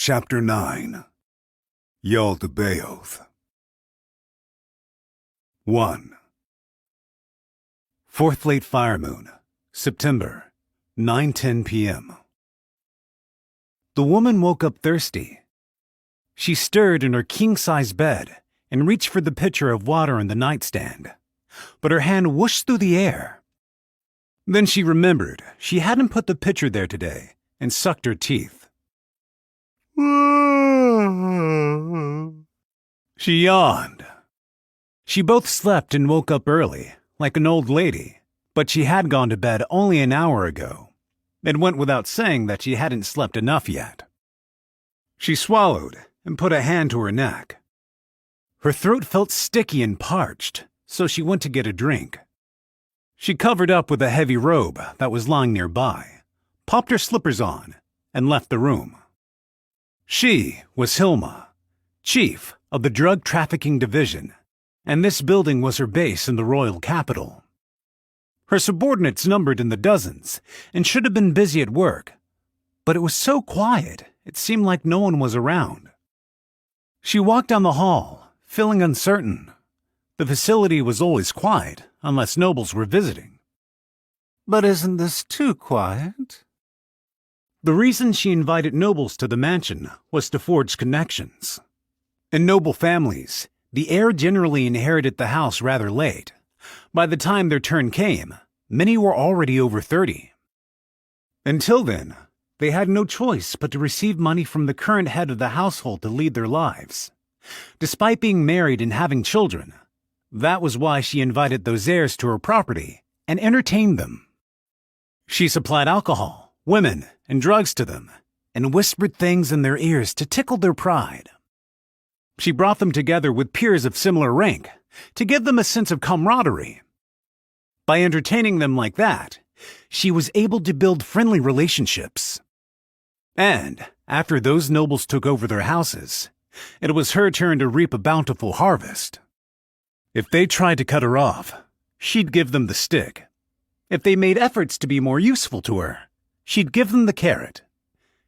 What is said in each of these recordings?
Chapter 9 Jaldabaoth 1. Fourth late fire moon, September, 9:10 p.m. The woman woke up thirsty. She stirred in her king-size bed and reached for the pitcher of water in the nightstand, but her hand whooshed through the air. Then she remembered she hadn't put the pitcher there today and sucked her teeth. She yawned. She both slept and woke up early, like an old lady, but she had gone to bed only an hour ago. It went without saying that she hadn't slept enough yet. She swallowed and put a hand to her neck. Her throat felt sticky and parched, so she went to get a drink. She covered up with a heavy robe that was lying nearby, popped her slippers on, and left the room. She was Hilma, chief of the drug trafficking division, and this building was her base in the royal capital. Her subordinates numbered in the dozens and should have been busy at work, but it was so quiet it seemed like no one was around. She walked down the hall, feeling uncertain. The facility was always quiet unless nobles were visiting. But isn't this too quiet? The reason she invited nobles to the mansion was to forge connections. In noble families, the heir generally inherited the house rather late. By the time their turn came, many were already over 30. Until then, they had no choice but to receive money from the current head of the household to lead their lives. Despite being married and having children, that was why she invited those heirs to her property and entertained them. She supplied alcohol, women, and drugs to them, and whispered things in their ears to tickle their pride. She brought them together with peers of similar rank to give them a sense of camaraderie. By entertaining them like that, she was able to build friendly relationships. And after those nobles took over their houses, it was her turn to reap a bountiful harvest. If they tried to cut her off, she'd give them the stick. If they made efforts to be more useful to her, she'd give them the carrot.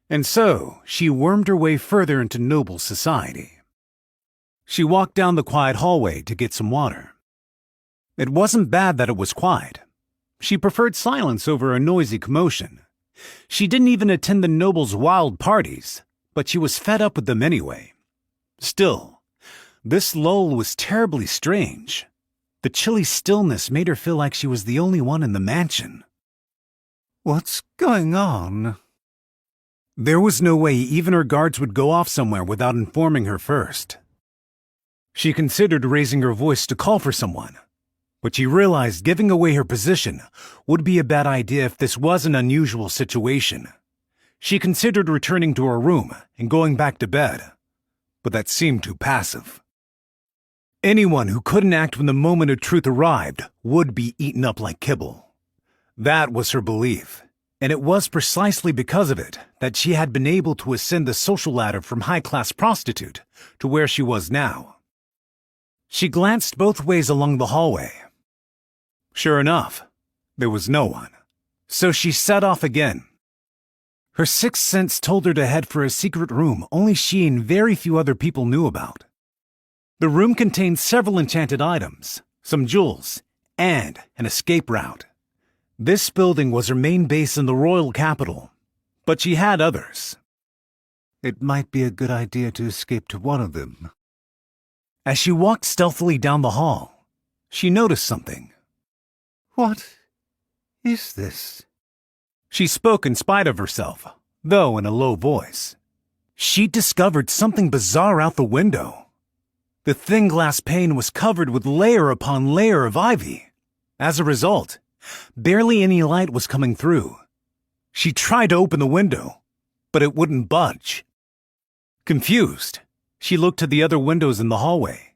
And so she wormed her way further into noble society. She walked down the quiet hallway to get some water. It wasn't bad that it was quiet. She preferred silence over a noisy commotion. She didn't even attend the nobles' wild parties, but she was fed up with them anyway. Still, this lull was terribly strange. The chilly stillness made her feel like she was the only one in the mansion. What's going on? There was no way even her guards would go off somewhere without informing her first. She considered raising her voice to call for someone, but she realized giving away her position would be a bad idea if this was an unusual situation. She considered returning to her room and going back to bed, but that seemed too passive. Anyone who couldn't act when the moment of truth arrived would be eaten up like kibble. That was her belief, and it was precisely because of it that she had been able to ascend the social ladder from high-class prostitute to where she was now. She glanced both ways along the hallway. Sure enough, there was no one, so she set off again. Her sixth sense told her to head for a secret room only she and very few other people knew about. The room contained several enchanted items, some jewels, and an escape route. This building was her main base in the royal capital, but she had others. It might be a good idea to escape to one of them. As she walked stealthily down the hall, she noticed something. What is this? She spoke in spite of herself, though in a low voice. She discovered something bizarre out the window. The thin glass pane was covered with layer upon layer of ivy. As a result, barely any light was coming through. She tried to open the window, but it wouldn't budge. Confused, she looked to the other windows in the hallway.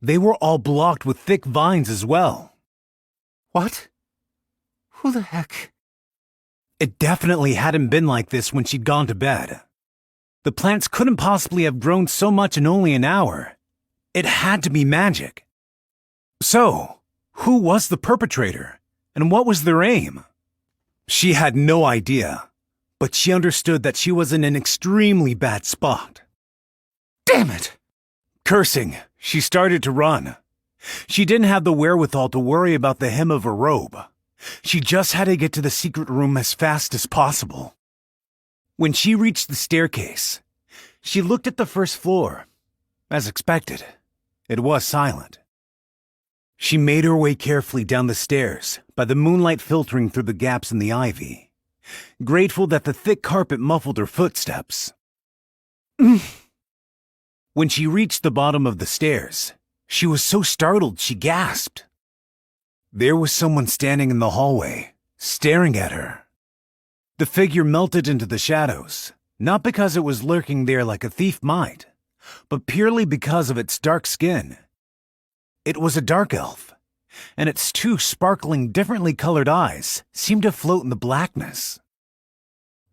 They were all blocked with thick vines as well. What? Who the heck? It definitely hadn't been like this when she'd gone to bed. The plants couldn't possibly have grown so much in only an hour. It had to be magic. So, who was the perpetrator, and what was their aim? She had no idea, but she understood that she was in an extremely bad spot. Damn it! Cursing, she started to run. She didn't have the wherewithal to worry about the hem of her robe. She just had to get to the secret room as fast as possible. When she reached the staircase, she looked at the first floor. As expected, it was silent. She made her way carefully down the stairs by the moonlight filtering through the gaps in the ivy, grateful that the thick carpet muffled her footsteps. When she reached the bottom of the stairs, she was so startled she gasped. There was someone standing in the hallway, staring at her. The figure melted into the shadows, not because it was lurking there like a thief might, but purely because of its dark skin. It was a dark elf, and its two sparkling, differently colored eyes seemed to float in the blackness.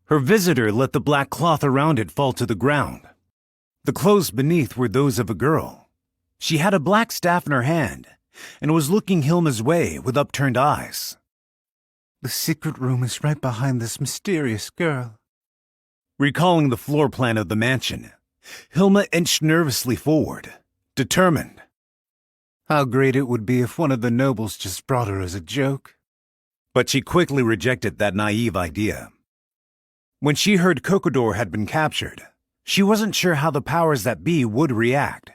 Her visitor let the black cloth around it fall to the ground. The clothes beneath were those of a girl. She had a black staff in her hand and was looking Hilma's way with upturned eyes. The secret room is right behind this mysterious girl. Recalling the floor plan of the mansion, Hilma inched nervously forward, determined. How great it would be if one of the nobles just brought her as a joke. But she quickly rejected that naive idea. When she heard Cocodor had been captured, she wasn't sure how the powers that be would react,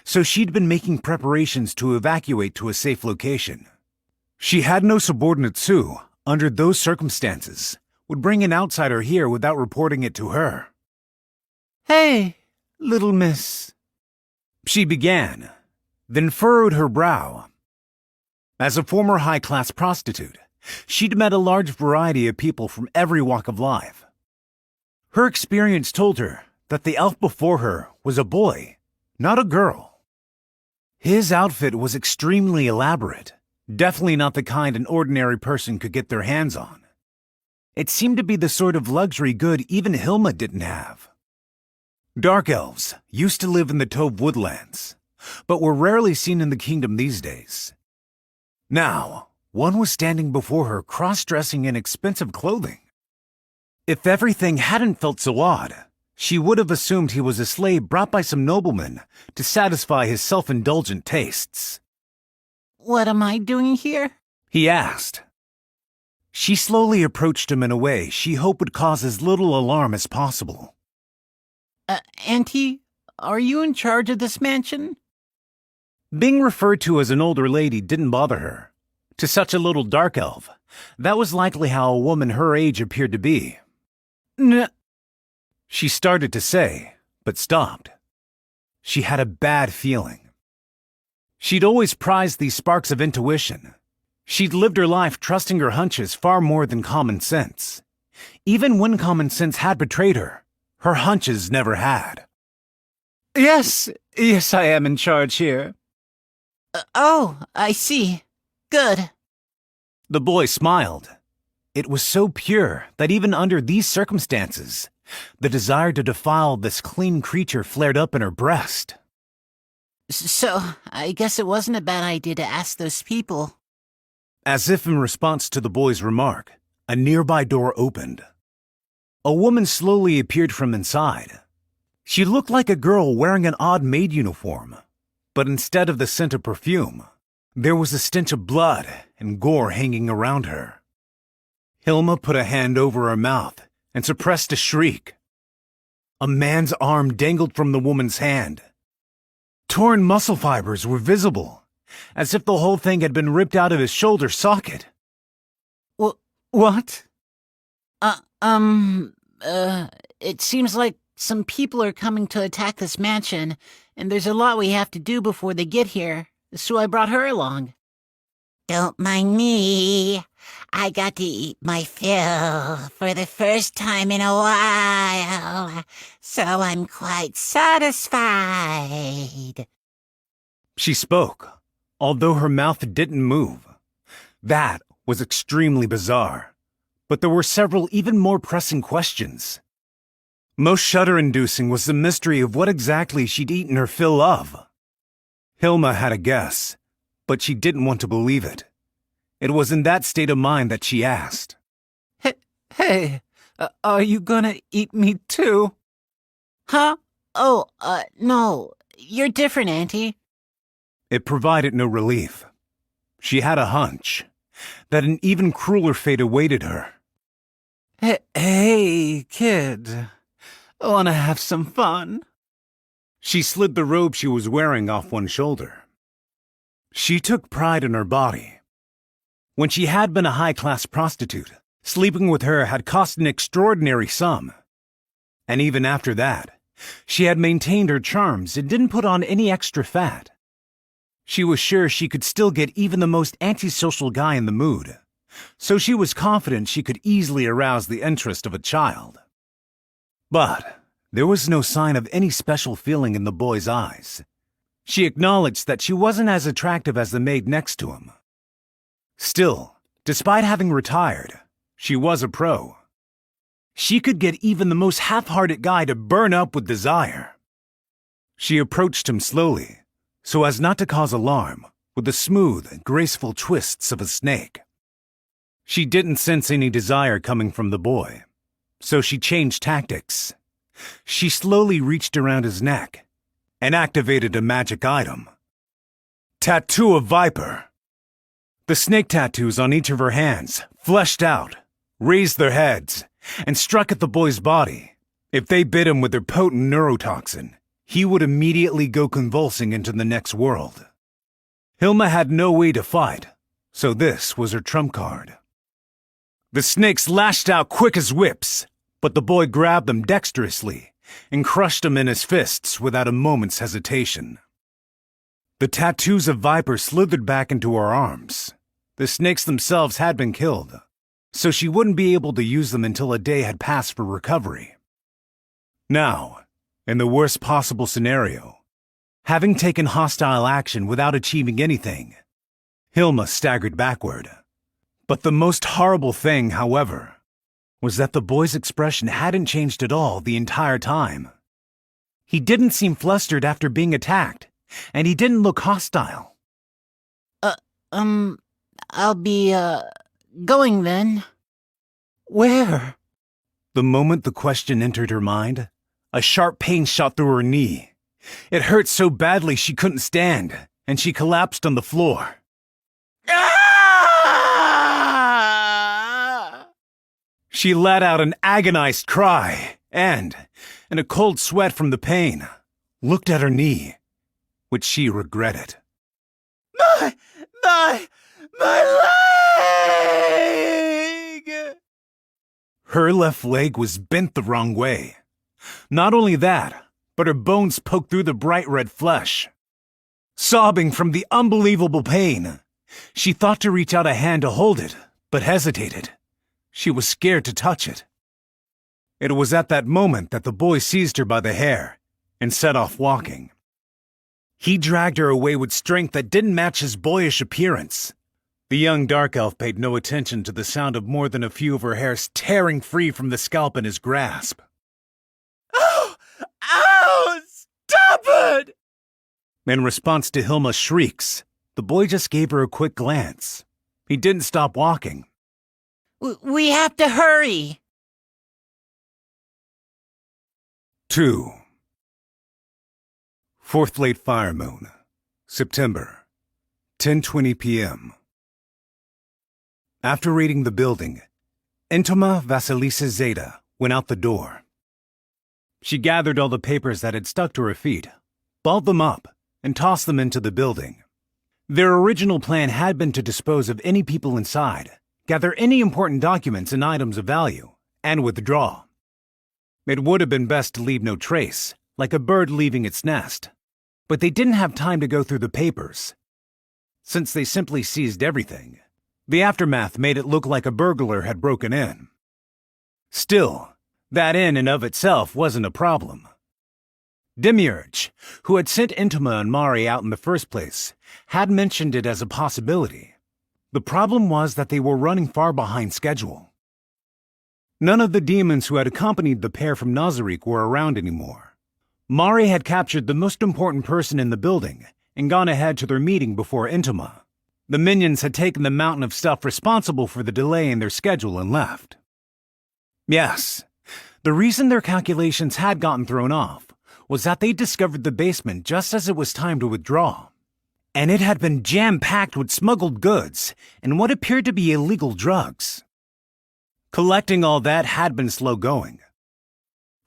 so she'd been making preparations to evacuate to a safe location. She had no subordinates who, under those circumstances, would bring an outsider here without reporting it to her. Hey, little miss, she began, then furrowed her brow. As a former high-class prostitute, she'd met a large variety of people from every walk of life. Her experience told her that the elf before her was a boy, not a girl. His outfit was extremely elaborate, definitely not the kind an ordinary person could get their hands on. It seemed to be the sort of luxury good even Hilma didn't have. Dark elves used to live in the Tove woodlands, but were rarely seen in the kingdom these days. Now, one was standing before her cross-dressing in expensive clothing. If everything hadn't felt so odd, she would have assumed he was a slave brought by some nobleman to satisfy his self-indulgent tastes. What am I doing here? He asked. She slowly approached him in a way she hoped would cause as little alarm as possible. Auntie, are you in charge of this mansion? Being referred to as an older lady didn't bother her. To such a little dark elf, that was likely how a woman her age appeared to be. She started to say, but stopped. She had a bad feeling. She'd always prized these sparks of intuition. She'd lived her life trusting her hunches far more than common sense. Even when common sense had betrayed her, her hunches never had. Yes, I am in charge here. Oh, I see. Good. The boy smiled. It was so pure that even under these circumstances, the desire to defile this clean creature flared up in her breast. So, I guess it wasn't a bad idea to ask those people. As if in response to the boy's remark, a nearby door opened. A woman slowly appeared from inside. She looked like a girl wearing an odd maid uniform, but instead of the scent of perfume, there was a stench of blood and gore hanging around her. Hilma put a hand over her mouth and suppressed a shriek. A man's arm dangled from the woman's hand. Torn muscle fibers were visible, as if the whole thing had been ripped out of his shoulder socket. What? It seems like some people are coming to attack this mansion, and there's a lot we have to do before they get here, so I brought her along. Don't mind me. I got to eat my fill for the first time in a while, so I'm quite satisfied. She spoke, although her mouth didn't move. That was extremely bizarre, but there were several even more pressing questions. Most shudder-inducing was the mystery of what exactly she'd eaten her fill of. Hilma had a guess, but she didn't want to believe it. It was in that state of mind that she asked. Hey, Are you gonna eat me too? Huh? Oh, no. You're different, Auntie. It provided no relief. She had a hunch that an even crueler fate awaited her. Hey, kid. Wanna have some fun? She slid the robe she was wearing off one shoulder. She took pride in her body. When she had been a high-class prostitute, sleeping with her had cost an extraordinary sum. And even after that, she had maintained her charms and didn't put on any extra fat. She was sure she could still get even the most antisocial guy in the mood, so she was confident she could easily arouse the interest of a child. But there was no sign of any special feeling in the boy's eyes. She acknowledged that she wasn't as attractive as the maid next to him. Still, despite having retired, she was a pro. She could get even the most half-hearted guy to burn up with desire. She approached him slowly, so as not to cause alarm, with the smooth, graceful twists of a snake. She didn't sense any desire coming from the boy, so she changed tactics. She slowly reached around his neck and activated a magic item. Tattoo of Viper. The snake tattoos on each of her hands fleshed out, raised their heads, and struck at the boy's body. If they bit him with their potent neurotoxin, he would immediately go convulsing into the next world. Hilma had no way to fight, so this was her trump card. The snakes lashed out quick as whips, but the boy grabbed them dexterously and crushed them in his fists without a moment's hesitation. The tattoos of Viper slithered back into her arms. The snakes themselves had been killed, so she wouldn't be able to use them until a day had passed for recovery. Now, in the worst possible scenario, having taken hostile action without achieving anything, Hilma staggered backward. But the most horrible thing, however, was that the boy's expression hadn't changed at all the entire time. He didn't seem flustered after being attacked, and he didn't look hostile. I'll be, going then. Where? The moment the question entered her mind, a sharp pain shot through her knee. It hurt so badly she couldn't stand, and she collapsed on the floor. She let out an agonized cry and, in a cold sweat from the pain, looked at her knee, which she regretted. My leg! Her left leg was bent the wrong way. Not only that, but her bones poked through the bright red flesh. Sobbing from the unbelievable pain, she thought to reach out a hand to hold it, but hesitated. She was scared to touch it. It was at that moment that the boy seized her by the hair and set off walking. He dragged her away with strength that didn't match his boyish appearance. The young dark elf paid no attention to the sound of more than a few of her hairs tearing free from the scalp in his grasp. "Oh! Ow! Stop it!" In response to Hilma's shrieks, the boy just gave her a quick glance. He didn't stop walking. We have to hurry. 2. Fourth late fire moon, September, 10:20 p.m. After raiding the building, Intoma Vasilisa Zeta went out the door. She gathered all the papers that had stuck to her feet, balled them up, and tossed them into the building. Their original plan had been to dispose of any people inside, gather any important documents and items of value, and withdraw. It would have been best to leave no trace, like a bird leaving its nest, but they didn't have time to go through the papers. Since they simply seized everything, the aftermath made it look like a burglar had broken in. Still, that in and of itself wasn't a problem. Demiurge, who had sent Intoma and Mari out in the first place, had mentioned it as a possibility. The problem was that they were running far behind schedule. None of the demons who had accompanied the pair from Nazarick were around anymore. Mari had captured the most important person in the building and gone ahead to their meeting before Intoma. The minions had taken the mountain of stuff responsible for the delay in their schedule and left. Yes, the reason their calculations had gotten thrown off was that they discovered the basement just as it was time to withdraw. And it had been jam-packed with smuggled goods and what appeared to be illegal drugs. Collecting all that had been slow going.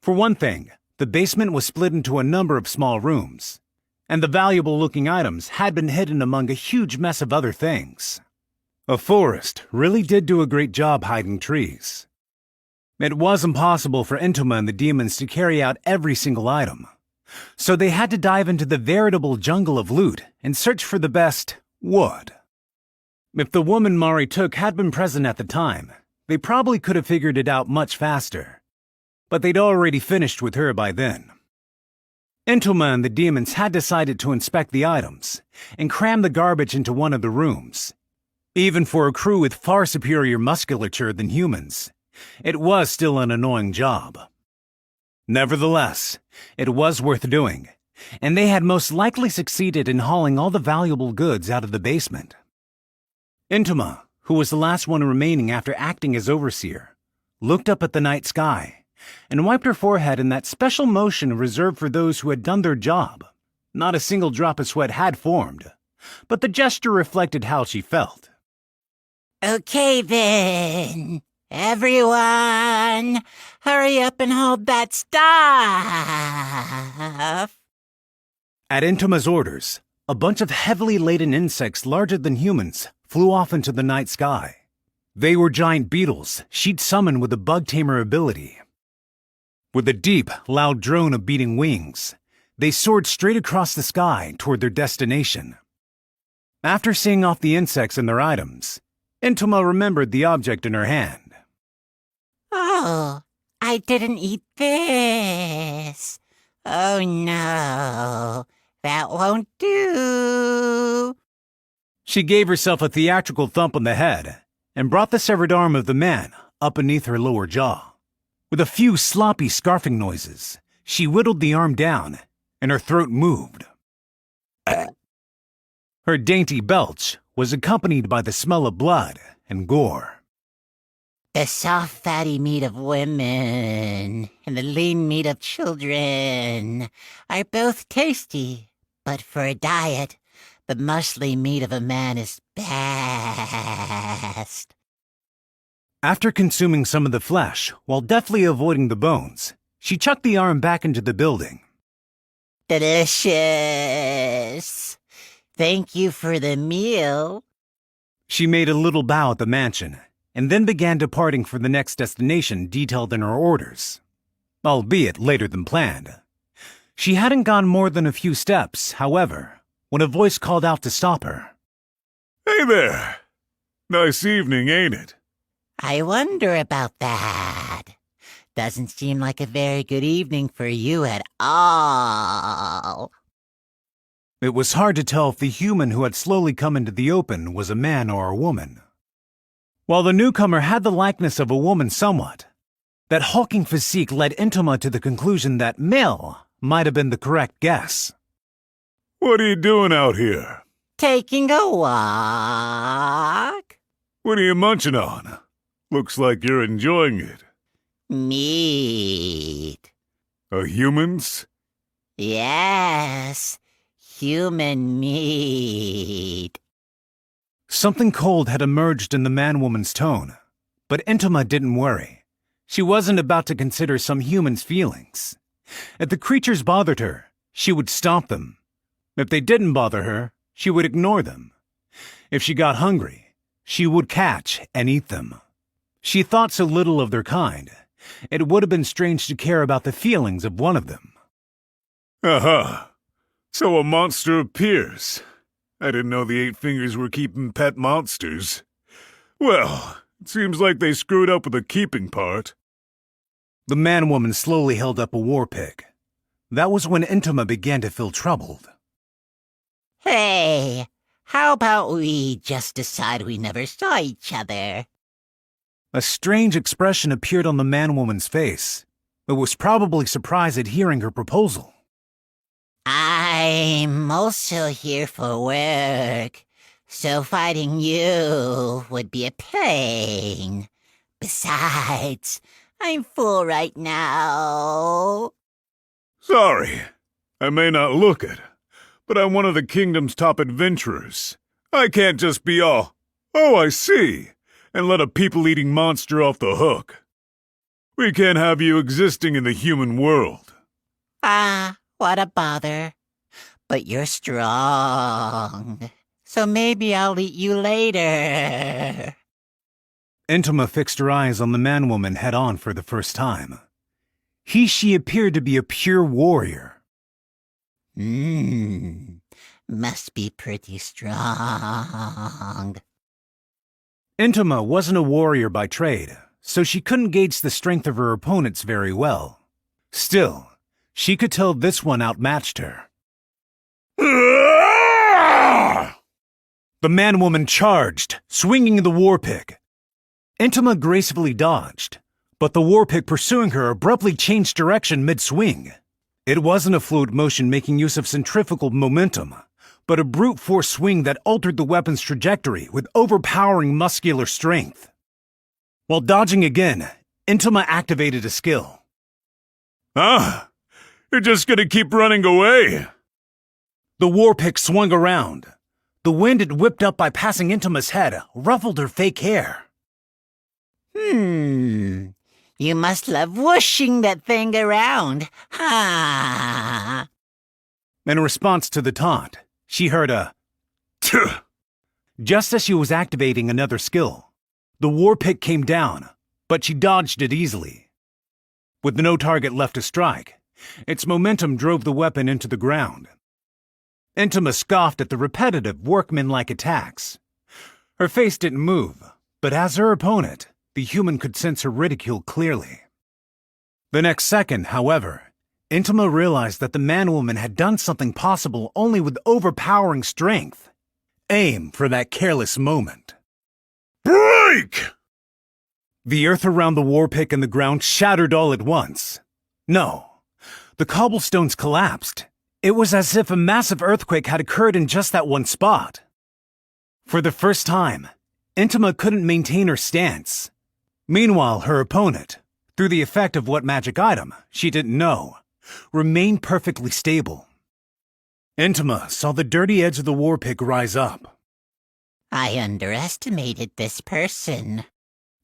For one thing, the basement was split into a number of small rooms, and the valuable-looking items had been hidden among a huge mess of other things. A forest really did do a great job hiding trees. It was impossible for Entoma and the demons to carry out every single item, so they had to dive into the veritable jungle of loot and search for the best wood. If the woman Mari took had been present at the time, they probably could have figured it out much faster, but they'd already finished with her by then. Entoma and the demons had decided to inspect the items and cram the garbage into one of the rooms. Even for a crew with far superior musculature than humans, it was still an annoying job. Nevertheless, it was worth doing, and they had most likely succeeded in hauling all the valuable goods out of the basement. Entoma, who was the last one remaining after acting as overseer, looked up at the night sky and wiped her forehead in that special motion reserved for those who had done their job. Not a single drop of sweat had formed, but the gesture reflected how she felt. Okay then, everyone, hurry up and hold that stuff. At Entoma's orders, a bunch of heavily laden insects larger than humans flew off into the night sky. They were giant beetles she'd summoned with a bug tamer ability. With a deep, loud drone of beating wings, they soared straight across the sky toward their destination. After seeing off the insects and their items, Entoma remembered the object in her hand. Oh, I didn't eat this. Oh no, that won't do. She gave herself a theatrical thump on the head and brought the severed arm of the man up beneath her lower jaw. With a few sloppy scarfing noises, she whittled the arm down and her throat moved. Her dainty belch was accompanied by the smell of blood and gore. The soft, fatty meat of women and the lean meat of children are both tasty, but for a diet, the muscly meat of a man is best. After consuming some of the flesh while deftly avoiding the bones, she chucked the arm back into the building. Delicious. Thank you for the meal. She made a little bow at the mansion and then began departing for the next destination detailed in her orders, albeit later than planned. She hadn't gone more than a few steps, however, when a voice called out to stop her. Hey there! Nice evening, ain't it? I wonder about that. Doesn't seem like a very good evening for you at all. It was hard to tell if the human who had slowly come into the open was a man or a woman. While the newcomer had the likeness of a woman somewhat, that hulking physique led Entoma to the conclusion that male might have been the correct guess. What are you doing out here? Taking a walk. What are you munching on? Looks like you're enjoying it. Meat. Humans? Yes, human meat. Something cold had emerged in the man-woman's tone, but Entoma didn't worry. She wasn't about to consider some human's feelings. If the creatures bothered her, she would stomp them. If they didn't bother her, she would ignore them. If she got hungry, she would catch and eat them. She thought so little of their kind, it would have been strange to care about the feelings of one of them. Aha! So a monster appears. I didn't know the Eight Fingers were keeping pet monsters. Well, it seems like they screwed up with the keeping part. The man-woman slowly held up a war pig. That was when Entoma began to feel troubled. Hey, how about we just decide we never saw each other? A strange expression appeared on the man-woman's face. It was probably surprised at hearing her proposal. I'm also here for work, so fighting you would be a pain. Besides, I'm full right now. Sorry, I may not look it, but I'm one of the kingdom's top adventurers. I can't just be all, "Oh, I see," and let a people-eating monster off the hook. We can't have you existing in the human world. Ah, what a bother. But you're strong. So maybe I'll eat you later. Entoma fixed her eyes on the man-woman head-on for the first time. She appeared to be a pure warrior. Must be pretty strong. Entoma wasn't a warrior by trade, so she couldn't gauge the strength of her opponents very well. Still, she could tell this one outmatched her. The man-woman charged, swinging the war pick. Entoma gracefully dodged, but the war pick pursuing her abruptly changed direction mid-swing. It wasn't a fluid motion making use of centrifugal momentum, but a brute force swing that altered the weapon's trajectory with overpowering muscular strength. While dodging again, Entoma activated a skill. Ah, you're just gonna keep running away. The war pick swung around. The wind it whipped up by passing Entoma's head ruffled her fake hair. You must love whooshing that thing around. Ha! In response to the taunt, she heard a "Tuh." Just as she was activating another skill. The war pick came down, but she dodged it easily. With no target left to strike, its momentum drove the weapon into the ground. Entoma scoffed at the repetitive, workmanlike attacks. Her face didn't move, but as her opponent, the human could sense her ridicule clearly. The next second, however, Entoma realized that the man-woman had done something possible only with overpowering strength. Aim for that careless moment. Break! The earth around the war pick and the ground shattered all at once. No, the cobblestones collapsed. It was as if a massive earthquake had occurred in just that one spot. For the first time, Entoma couldn't maintain her stance. Meanwhile, her opponent, through the effect of what magic item, she didn't know, remained perfectly stable. Entoma saw the dirty edge of the war pick rise up. I underestimated this person.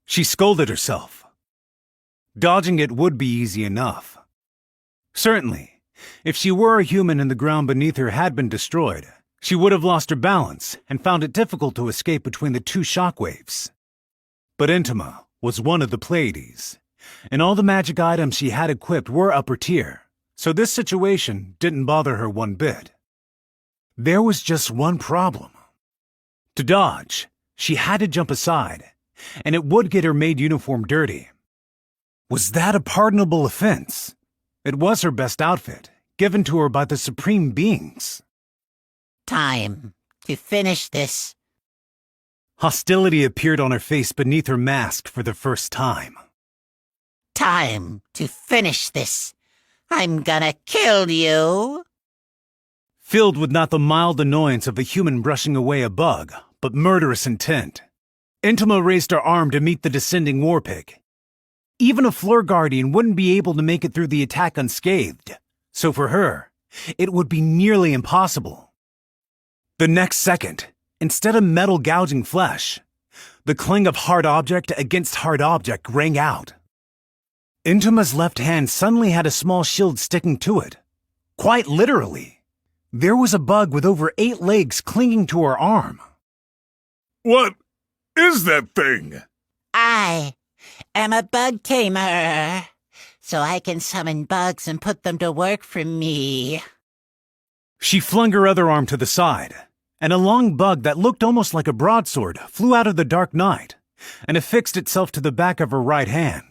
She scolded herself. Dodging it would be easy enough. Certainly, if she were a human and the ground beneath her had been destroyed, she would have lost her balance and found it difficult to escape between the two shockwaves. But Entoma was one of the Pleiades, and all the magic items she had equipped were upper tier, so this situation didn't bother her one bit. There was just one problem. To dodge, she had to jump aside, and it would get her maid uniform dirty. Was that a pardonable offense? It was her best outfit, given to her by the supreme beings. Time to finish this. Hostility appeared on her face beneath her mask for the first time. Time to finish this. I'm gonna kill you. Filled with not the mild annoyance of a human brushing away a bug, but murderous intent, Entoma raised her arm to meet the descending war pick. Even a floor guardian wouldn't be able to make it through the attack unscathed, so for her, it would be nearly impossible. The next second, instead of metal gouging flesh, the clang of hard object against hard object rang out. Entoma's left hand suddenly had a small shield sticking to it. Quite literally. There was a bug with over 8 legs clinging to her arm. What is that thing? I am a bug tamer, so I can summon bugs and put them to work for me. She flung her other arm to the side, and a long bug that looked almost like a broadsword flew out of the dark night and affixed itself to the back of her right hand.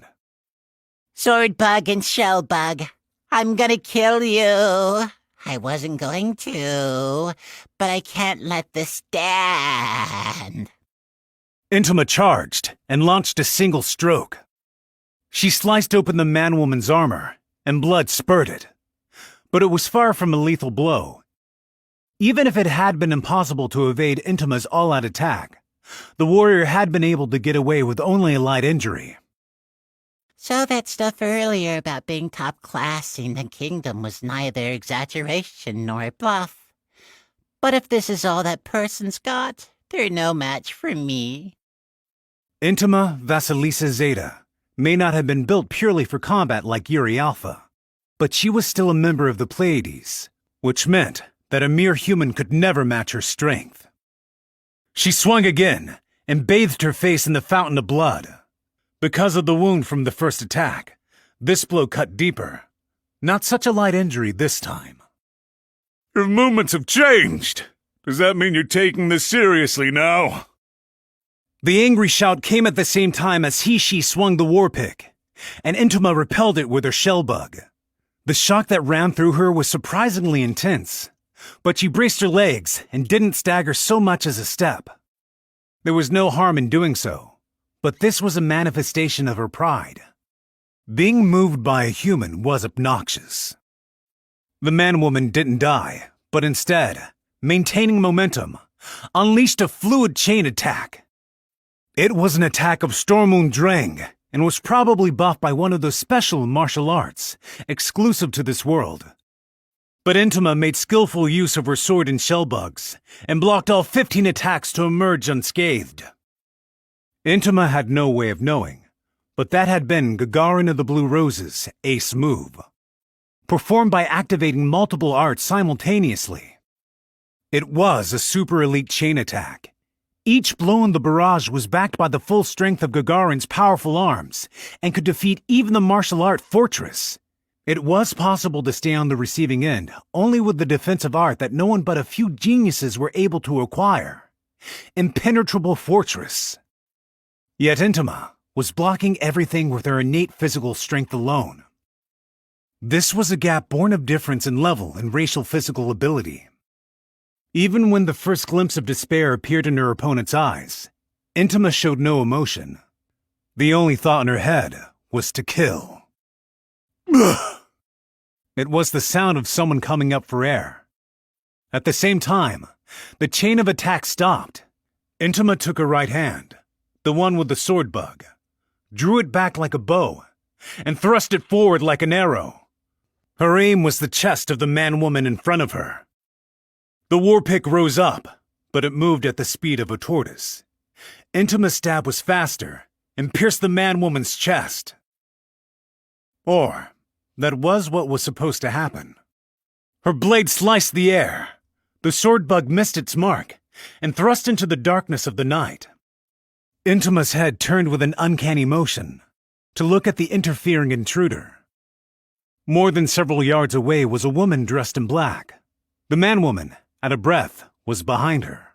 Sword bug and shell bug, I'm gonna kill you. I wasn't going to, but I can't let this stand. Entoma charged and launched a single stroke. She sliced open the man-woman's armor, and blood spurted. But it was far from a lethal blow. Even if it had been impossible to evade Entoma's all-out attack, the warrior had been able to get away with only a light injury. So that stuff earlier about being top class in the kingdom was neither exaggeration nor a bluff. But if this is all that person's got, they're no match for me. Intima Vasilisa Zeta may not have been built purely for combat like Yuri Alpha, but she was still a member of the Pleiades, which meant that a mere human could never match her strength. She swung again and bathed her face in the fountain of blood. Because of the wound from the first attack, this blow cut deeper. Not such a light injury this time. Your movements have changed. Does that mean you're taking this seriously now? The angry shout came at the same time as she swung the war pick, and Intima repelled it with her shell bug. The shock that ran through her was surprisingly intense, but she braced her legs and didn't stagger so much as a step. There was no harm in doing so, but this was a manifestation of her pride. Being moved by a human was obnoxious. The man-woman didn't die, but instead, maintaining momentum, unleashed a fluid chain attack. It was an attack of Stormmoon Drang, and was probably buffed by one of those special martial arts, exclusive to this world. But Intima made skillful use of her sword and shell bugs, and blocked all 15 attacks to emerge unscathed. Intima had no way of knowing, but that had been Gagarin of the Blue Rose's ace move, performed by activating multiple arts simultaneously. It was a super elite chain attack. Each blow in the barrage was backed by the full strength of Gagarin's powerful arms, and could defeat even the martial art Fortress. It was possible to stay on the receiving end only with the defensive art that no one but a few geniuses were able to acquire: Impenetrable Fortress. Yet Intima was blocking everything with her innate physical strength alone. This was a gap born of difference in level and racial physical ability. Even when the first glimpse of despair appeared in her opponent's eyes, Intima showed no emotion. The only thought in her head was to kill. It was the sound of someone coming up for air. At the same time, the chain of attack stopped. Intima took her right hand, the one with the sword bug, drew it back like a bow, and thrust it forward like an arrow. Her aim was the chest of the man-woman in front of her. The war pick rose up, but it moved at the speed of a tortoise. Intima's stab was faster and pierced the man-woman's chest. Or, that was what was supposed to happen. Her blade sliced the air. The sword bug missed its mark and thrust into the darkness of the night. Intima's head turned with an uncanny motion to look at the interfering intruder. More than several yards away was a woman dressed in black. The man-woman, out of breath, was behind her.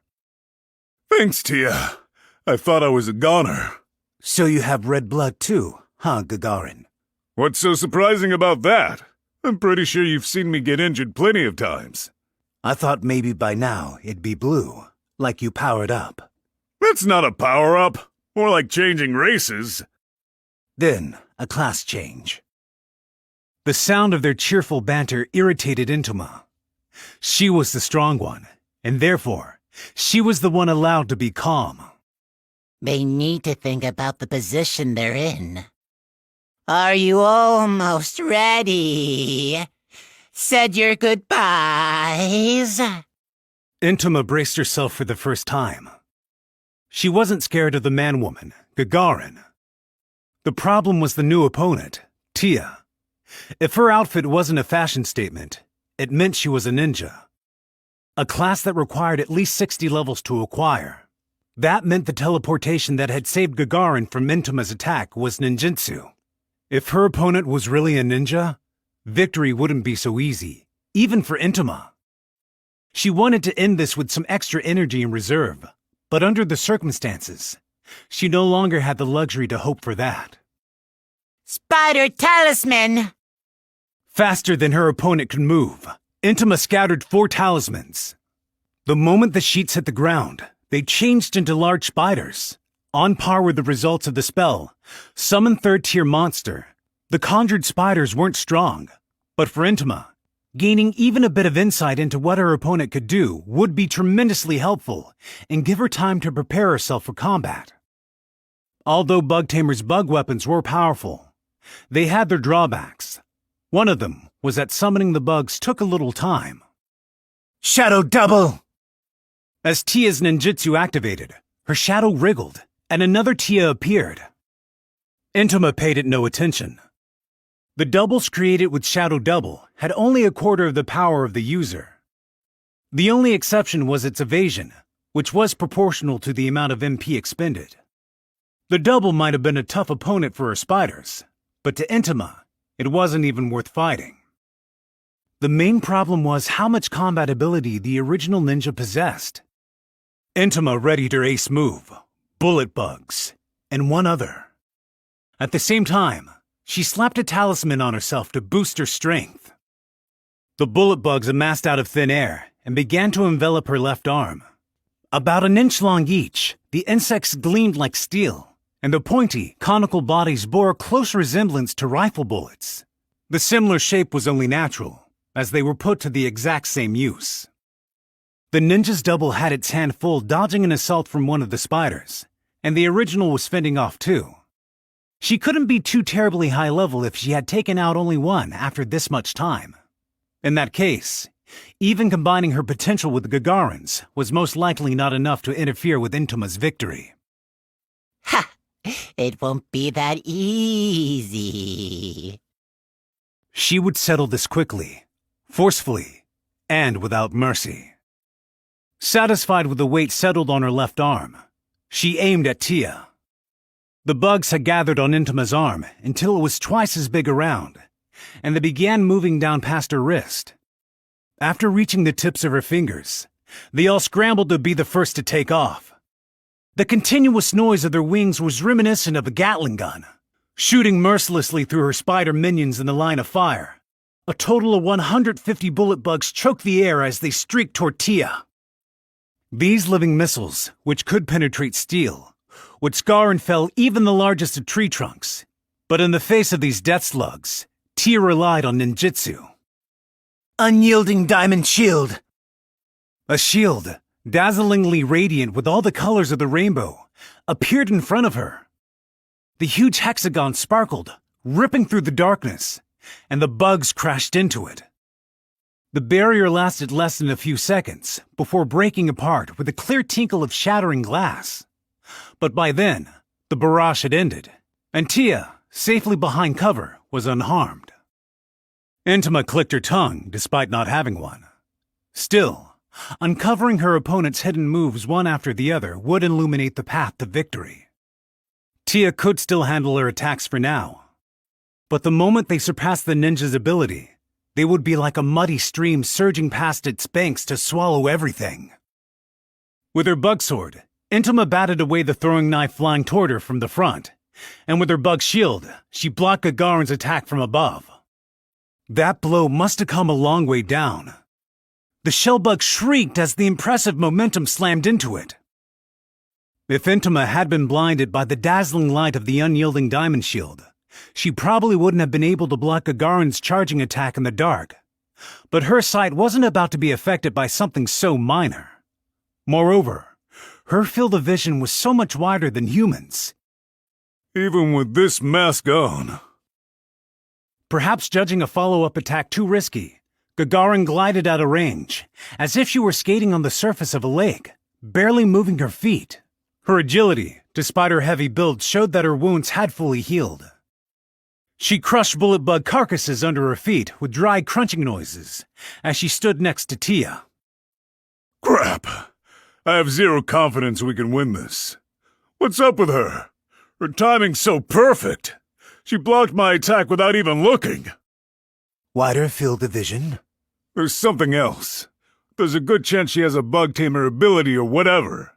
Thanks, Tia. I thought I was a goner. So you have red blood too, huh, Gagarin? What's so surprising about that? I'm pretty sure you've seen me get injured plenty of times. I thought maybe by now it'd be blue, like you powered up. That's not a power-up. More like changing races. Then, a class change. The sound of their cheerful banter irritated Intima. She was the strong one, and therefore, she was the one allowed to be calm. They need to think about the position they're in. Are you almost ready? Said your goodbyes? Intima braced herself for the first time. She wasn't scared of the man-woman, Gagarin. The problem was the new opponent, Tia. If her outfit wasn't a fashion statement, it meant she was a ninja. A class that required at least 60 levels to acquire. That meant the teleportation that had saved Gagarin from Intima's attack was ninjutsu. If her opponent was really a ninja, victory wouldn't be so easy, even for Intima. She wanted to end this with some extra energy in reserve, but under the circumstances, she no longer had the luxury to hope for that. Spider Talisman! Faster than her opponent could move, Intima scattered 4 talismans. The moment the sheets hit the ground, they changed into large spiders. On par with the results of the spell, Summon 3rd-tier monster, the conjured spiders weren't strong, but for Intima, gaining even a bit of insight into what her opponent could do would be tremendously helpful and give her time to prepare herself for combat. Although Bug Tamer's bug weapons were powerful, they had their drawbacks. One of them was that summoning the bugs took a little time. Shadow double! As Tia's ninjutsu activated, her shadow wriggled, and another Tia appeared. Intama paid it no attention. The doubles created with Shadow Double had only a quarter of the power of the user. The only exception was its evasion, which was proportional to the amount of MP expended. The double might have been a tough opponent for her spiders, but to Intama, it wasn't even worth fighting. The main problem was how much combat ability the original ninja possessed. Intama readied her ace move, Bullet Bugs, and one other. At the same time, she slapped a talisman on herself to boost her strength. The bullet bugs amassed out of thin air and began to envelop her left arm. About an inch long each, the insects gleamed like steel, and the pointy, conical bodies bore a close resemblance to rifle bullets. The similar shape was only natural, as they were put to the exact same use. The ninja's double had its hand full dodging an assault from one of the spiders, and the original was fending off too. She couldn't be too terribly high level if she had taken out only one after this much time. In that case, even combining her potential with Gagarin's was most likely not enough to interfere with Intama's victory. Ha! It won't be that easy. She would settle this quickly, forcefully, and without mercy. Satisfied with the weight settled on her left arm, she aimed at Tia. The bugs had gathered on Intama's arm until it was twice as big around, and they began moving down past her wrist. After reaching the tips of her fingers, they all scrambled to be the first to take off. The continuous noise of their wings was reminiscent of a Gatling gun, shooting mercilessly through her spider minions in the line of fire. A total of 150 bullet bugs choked the air as they streaked toward Tia. These living missiles, which could penetrate steel, would scar and fell even the largest of tree trunks. But in the face of these death slugs, Tia relied on ninjutsu. Unyielding diamond shield! A shield, dazzlingly radiant with all the colors of the rainbow, appeared in front of her. The huge hexagon sparkled, ripping through the darkness, and the bugs crashed into it. The barrier lasted less than a few seconds before breaking apart with a clear tinkle of shattering glass. But by then, the barrage had ended, and Tia, safely behind cover, was unharmed. Intama clicked her tongue despite not having one. Still, uncovering her opponent's hidden moves one after the other would illuminate the path to victory. Tia could still handle her attacks for now, but the moment they surpassed the ninja's ability, they would be like a muddy stream surging past its banks to swallow everything. With her bug sword, Intama batted away the throwing knife flying toward her from the front, and with her bug shield, she blocked Gagarin's attack from above. That blow must have come a long way down. The shellbug shrieked as the impressive momentum slammed into it. If Intama had been blinded by the dazzling light of the unyielding diamond shield, she probably wouldn't have been able to block Gagarin's charging attack in the dark. But her sight wasn't about to be affected by something so minor. Moreover, her field of vision was so much wider than humans. Even with this mask on. Perhaps judging a follow-up attack too risky, Gagarin glided out of range, as if she were skating on the surface of a lake, barely moving her feet. Her agility, despite her heavy build, showed that her wounds had fully healed. She crushed bullet bug carcasses under her feet with dry crunching noises as she stood next to Tia. Crap! I have zero confidence we can win this. What's up with her? Her timing's so perfect. She blocked my attack without even looking. Wider field of vision? There's something else. There's a good chance she has a bug tamer ability or whatever.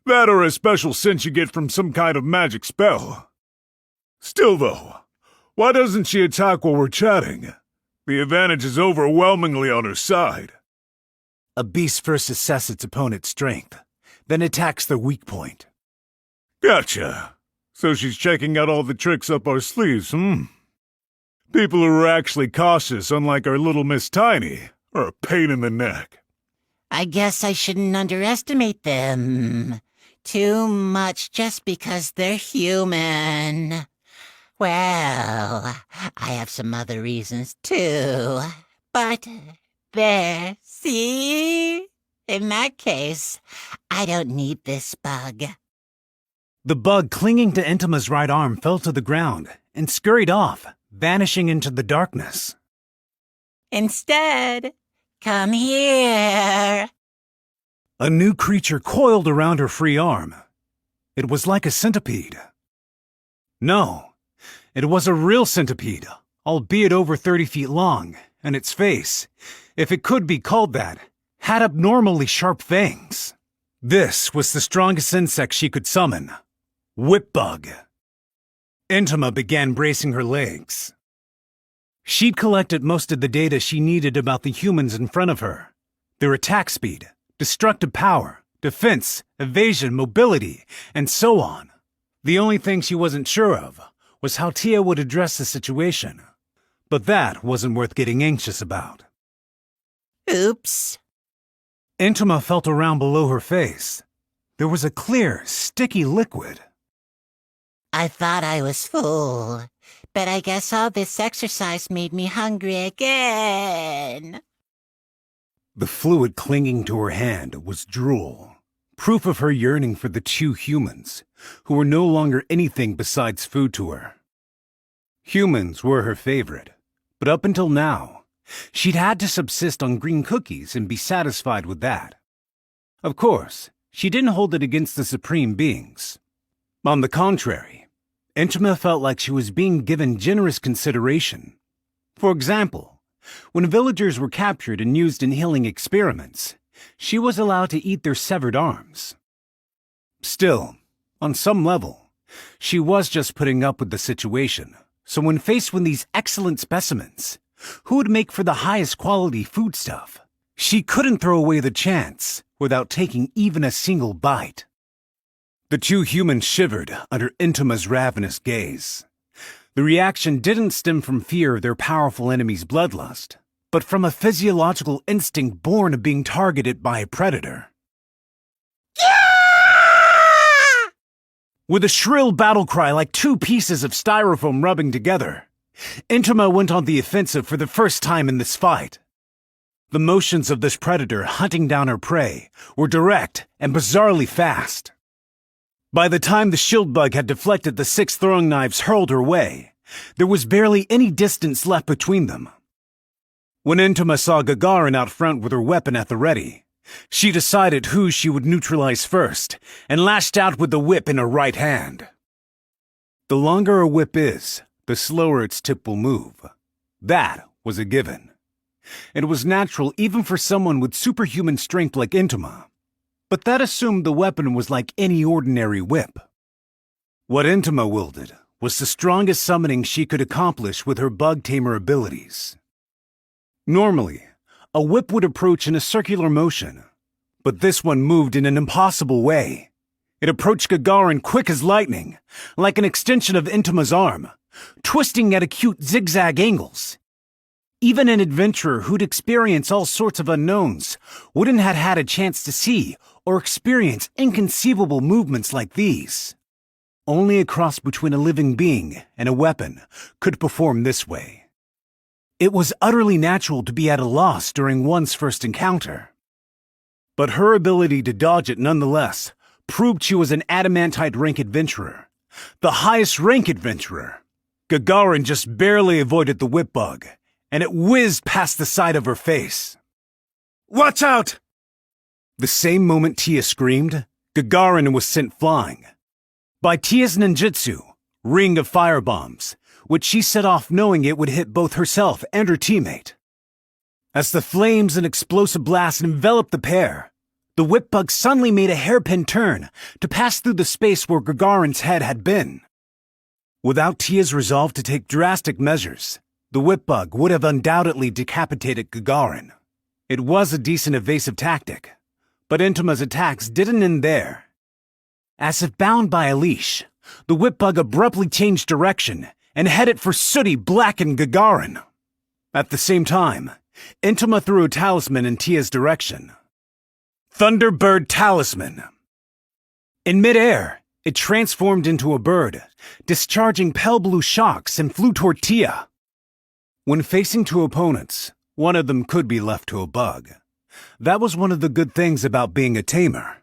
That or a special sense you get from some kind of magic spell. Still though, why doesn't she attack while we're chatting? The advantage is overwhelmingly on her side. A beast first assesses its opponent's strength, then attacks their weak point. Gotcha. So she's checking out all the tricks up our sleeves, People who are actually cautious, unlike our little Miss Tiny, are a pain in the neck. I guess I shouldn't underestimate them too much just because they're human. Well, I have some other reasons too. But there, see? In that case, I don't need this bug. The bug clinging to Intima's right arm fell to the ground and scurried off, vanishing into the darkness. Instead, come here. A new creature coiled around her free arm. It was like a centipede. No, it was a real centipede, albeit over 30 feet long, and its face, if it could be called that, had abnormally sharp fangs. This was the strongest insect she could summon. Whipbug. Intima began bracing her legs. She'd collected most of the data she needed about the humans in front of her. Their attack speed, destructive power, defense, evasion, mobility, and so on. The only thing she wasn't sure of was how Tia would address the situation. But that wasn't worth getting anxious about. Oops. Intima felt around below her face. There was a clear, sticky liquid. I thought I was full, but I guess all this exercise made me hungry again. The fluid clinging to her hand was drool, proof of her yearning for the two humans, who were no longer anything besides food to her. Humans were her favorite, but up until now, she'd had to subsist on green cookies and be satisfied with that. Of course, she didn't hold it against the supreme beings. On the contrary, Intima felt like she was being given generous consideration. For example, when villagers were captured and used in healing experiments, she was allowed to eat their severed arms. Still, on some level, she was just putting up with the situation, so when faced with these excellent specimens, who would make for the highest quality foodstuff, she couldn't throw away the chance without taking even a single bite. The two humans shivered under Intima's ravenous gaze. The reaction didn't stem from fear of their powerful enemy's bloodlust, but from a physiological instinct born of being targeted by a predator. Yeah! With a shrill battle cry like two pieces of styrofoam rubbing together, Intima went on the offensive for the first time in this fight. The motions of this predator hunting down her prey were direct and bizarrely fast. By the time the shield bug had deflected the 6 throwing knives hurled her way, there was barely any distance left between them. When Intima saw Gagarin out front with her weapon at the ready, she decided who she would neutralize first and lashed out with the whip in her right hand. The longer a whip is, the slower its tip will move. That was a given. It was natural even for someone with superhuman strength like Intima. But that assumed the weapon was like any ordinary whip. What Intima wielded was the strongest summoning she could accomplish with her bug tamer abilities. Normally, a whip would approach in a circular motion, but this one moved in an impossible way. It approached Gagarin quick as lightning, like an extension of Intima's arm, twisting at acute zigzag angles. Even an adventurer who'd experienced all sorts of unknowns wouldn't have had a chance to see or experience inconceivable movements like these. Only a cross between a living being and a weapon could perform this way. It was utterly natural to be at a loss during one's first encounter. But her ability to dodge it nonetheless proved she was an adamantite rank adventurer, the highest rank adventurer. Gagarin just barely avoided the whip bug, and it whizzed past the side of her face. "Watch out!" The same moment Tia screamed, Gagarin was sent flying. By Tia's ninjutsu, ring of firebombs, which she set off knowing it would hit both herself and her teammate. As the flames and explosive blasts enveloped the pair, the whip bug suddenly made a hairpin turn to pass through the space where Gagarin's head had been. Without Tia's resolve to take drastic measures, the whip bug would have undoubtedly decapitated Gagarin. It was a decent evasive tactic, but Intima's attacks didn't end there. As if bound by a leash, the whip bug abruptly changed direction and headed for sooty, blackened Gagarin. At the same time, Intima threw a talisman in Tia's direction. Thunderbird Talisman. In midair, It transformed into a bird, discharging pale blue shocks and flew toward Tia. When facing two opponents, one of them could be left to a bug. That was one of the good things about being a tamer.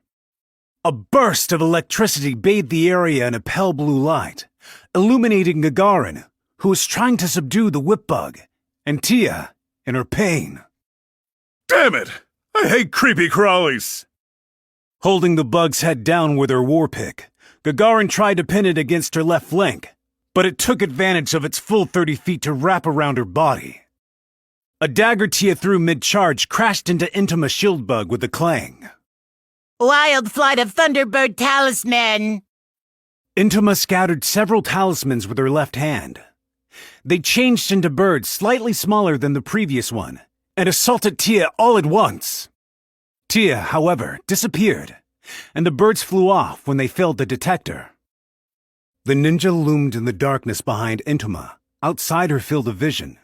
A burst of electricity bathed the area in a pale blue light, illuminating Gagarin, who was trying to subdue the whip bug, and Tia in her pain. Damn it! I hate creepy crawlies! Holding the bug's head down with her war pick, Gagarin tried to pin it against her left flank, but it took advantage of its full 30 feet to wrap around her body. A dagger Tia threw mid-charge crashed into Intima's shield bug with a clang. Wild flight of Thunderbird talisman! Intima scattered several talismans with her left hand. They changed into birds slightly smaller than the previous one, and assaulted Tia all at once. Tia, however, disappeared, and the birds flew off when they failed to detect her. The ninja loomed in the darkness behind Intima, outside her field of vision.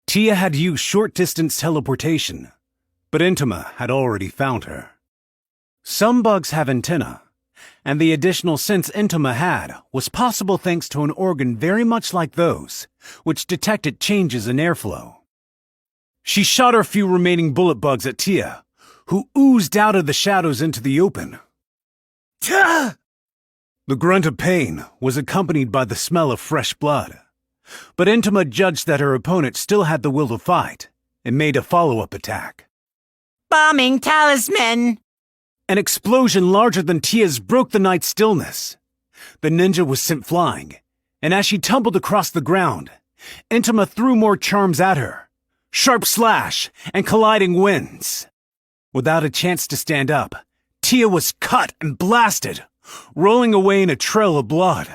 Tia had used short-distance teleportation, but Intima had already found her. Some bugs have antennae, and the additional sense Intima had was possible thanks to an organ very much like those, which detected changes in airflow. She shot her few remaining bullet bugs at Tia, who oozed out of the shadows into the open. Tah! The grunt of pain was accompanied by the smell of fresh blood, but Intima judged that her opponent still had the will to fight, and made a follow-up attack. Bombing talisman! An explosion larger than Tia's broke the night's stillness. The ninja was sent flying, and as she tumbled across the ground, Intima threw more charms at her. Sharp slash and colliding winds. Without a chance to stand up, Tia was cut and blasted, rolling away in a trail of blood.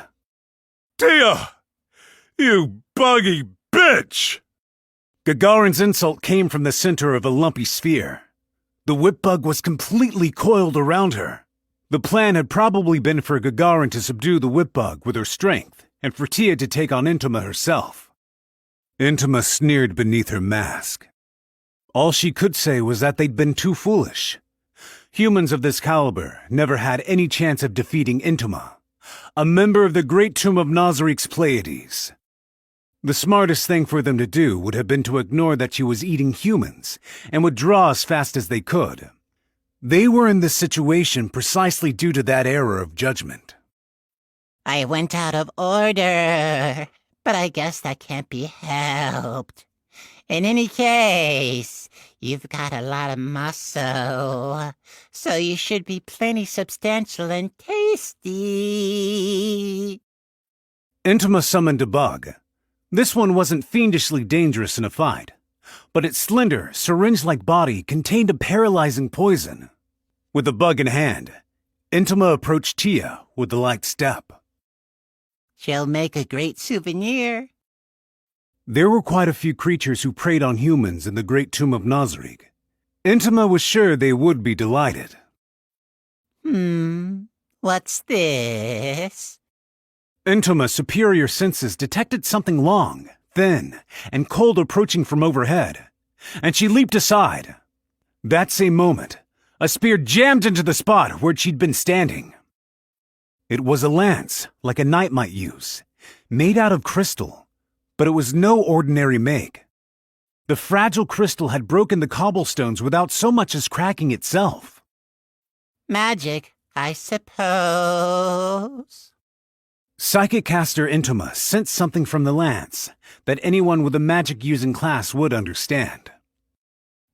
Tia! You buggy bitch! Gagarin's insult came from the center of a lumpy sphere. The whip bug was completely coiled around her. The plan had probably been for Gagarin to subdue the whip bug with her strength, and for Tia to take on Intima herself. Intima sneered beneath her mask. All she could say was that they'd been too foolish. Humans of this caliber never had any chance of defeating Intima, a member of the great tomb of Nazarik's Pleiades. The smartest thing for them to do would have been to ignore that she was eating humans and would draw as fast as they could. They were in this situation precisely due to that error of judgment. I went out of order, but I guess that can't be helped. In any case, you've got a lot of muscle, so you should be plenty substantial and tasty. Intima summoned a bug. This one wasn't fiendishly dangerous in a fight, but its slender, syringe-like body contained a paralyzing poison. With the bug in hand, Intima approached Tia with a light step. She'll make a great souvenir. There were quite a few creatures who preyed on humans in the great tomb of Nazarik. Intima was sure they would be delighted. What's this? Intima's superior senses detected something long, thin, and cold approaching from overhead, and she leaped aside. That same moment, a spear jammed into the spot where she'd been standing. It was a lance, like a knight might use, made out of crystal, but it was no ordinary make. The fragile crystal had broken the cobblestones without so much as cracking itself. Magic, I suppose. Psychic caster Intima sensed something from the lance that anyone with a magic-using class would understand.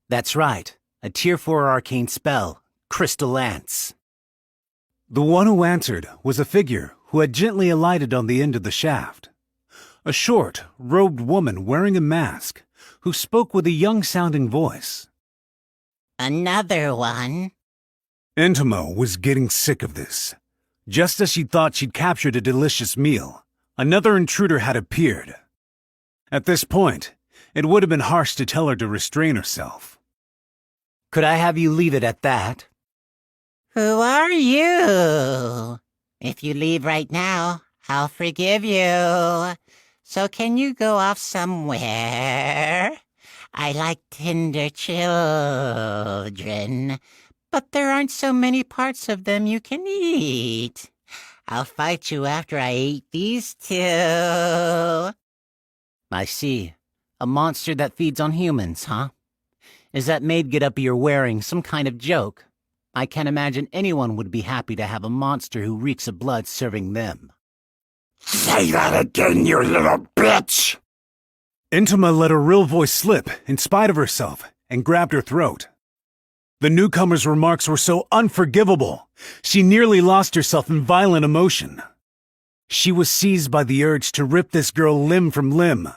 That's right, a Tier 4 arcane spell, Crystal Lance. The one who answered was a figure who had gently alighted on the end of the shaft. A short, robed woman wearing a mask who spoke with a young-sounding voice. Another one? Intima was getting sick of this. Just as she thought she'd captured a delicious meal, another intruder had appeared. At this point, it would have been harsh to tell her to restrain herself. Could I have you leave it at that? Who are you? If you leave right now, I'll forgive you. So can you go off somewhere? I like tender children, but there aren't so many parts of them you can eat. I'll fight you after I eat these two. I see. A monster that feeds on humans, huh? Is that maid get-up you're wearing some kind of joke? I can't imagine anyone would be happy to have a monster who reeks of blood serving them. Say that again, you little bitch! Intima let her real voice slip in spite of herself and grabbed her throat. The newcomer's remarks were so unforgivable, she nearly lost herself in violent emotion. She was seized by the urge to rip this girl limb from limb,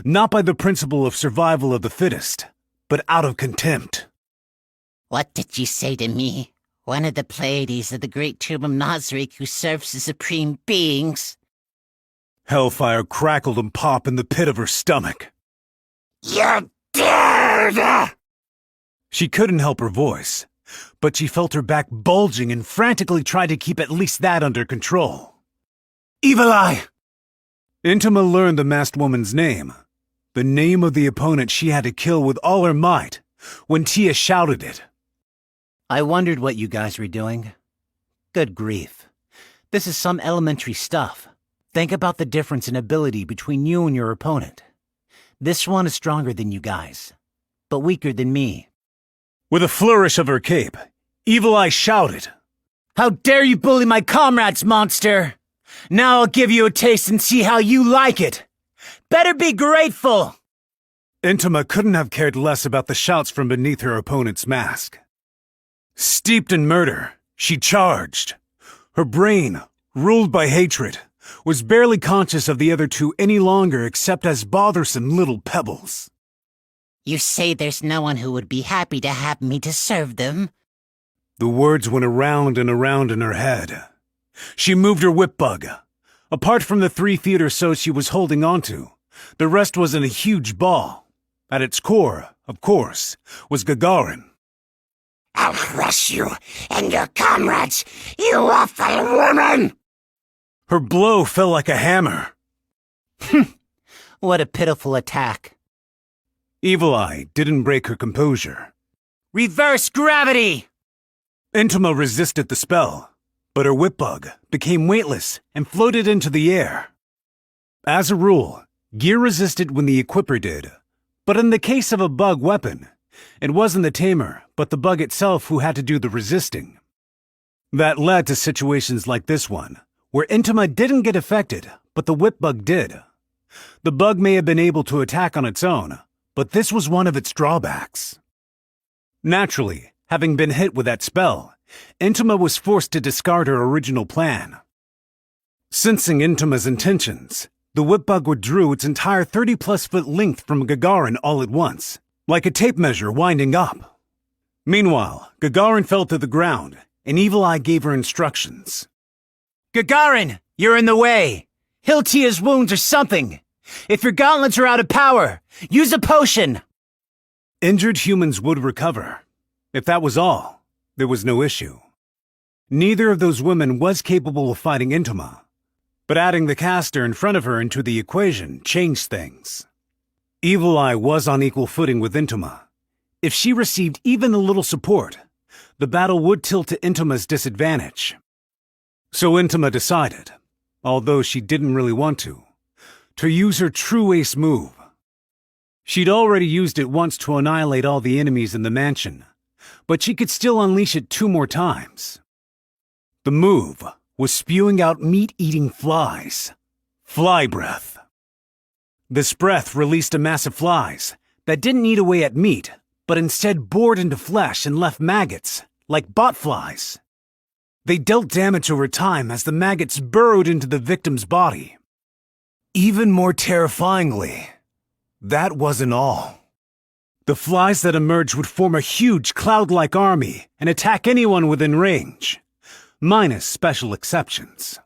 not by the principle of survival of the fittest, but out of contempt. What did you say to me? One of the Pleiades of the great Tubum Nazarick who serves the supreme beings? Hellfire crackled and popped in the pit of her stomach. You dared! She couldn't help her voice, but she felt her back bulging and frantically tried to keep at least that under control. Evil Eye! Intima learned the masked woman's name, the name of the opponent she had to kill with all her might, when Tia shouted it. I wondered what you guys were doing. Good grief. This is some elementary stuff. Think about the difference in ability between you and your opponent. This one is stronger than you guys, but weaker than me. With a flourish of her cape, Evil Eye shouted, How dare you bully my comrades, monster! Now I'll give you a taste and see how you like it! Better be grateful! Intima couldn't have cared less about the shouts from beneath her opponent's mask. Steeped in murder, she charged. Her brain, ruled by hatred, was barely conscious of the other two any longer except as bothersome little pebbles. You say there's no one who would be happy to have me to serve them? The words went around and around in her head. She moved her whip bug. Apart from the 3 feet or so she was holding onto, the rest was in a huge ball. At its core, of course, was Gagarin. I'll crush you and your comrades, you awful woman! Her blow fell like a hammer. What a pitiful attack. Evil Eye didn't break her composure. Reverse gravity! Intima resisted the spell, but her whip bug became weightless and floated into the air. As a rule, gear resisted when the equipper did, but in the case of a bug weapon, it wasn't the tamer, but the bug itself who had to do the resisting. That led to situations like this one, where Intima didn't get affected, but the whip bug did. The bug may have been able to attack on its own, but this was one of its drawbacks. Naturally, having been hit with that spell, Intima was forced to discard her original plan. Sensing Intima's intentions, the whip bug withdrew its entire 30-plus foot length from Gagarin all at once, like a tape measure winding up. Meanwhile, Gagarin fell to the ground, and Evil Eye gave her instructions. Gagarin, you're in the way! Heal Tia's wounds or something! If your gauntlets are out of power, use a potion! Injured humans would recover. If that was all, there was no issue. Neither of those women was capable of fighting Intima, but adding the caster in front of her into the equation changed things. Evil Eye was on equal footing with Intima. If she received even a little support, the battle would tilt to Intima's disadvantage. So Intima decided, although she didn't really want to use her true ace move. She'd already used it once to annihilate all the enemies in the mansion, but she could still unleash it 2 more times. The move was spewing out meat-eating flies. Fly breath. This breath released a mass of flies that didn't eat away at meat, but instead bored into flesh and left maggots, like botflies. They dealt damage over time as the maggots burrowed into the victim's body. Even more terrifyingly, that wasn't all. The flies that emerged would form a huge cloud-like army and attack anyone within range, minus special exceptions.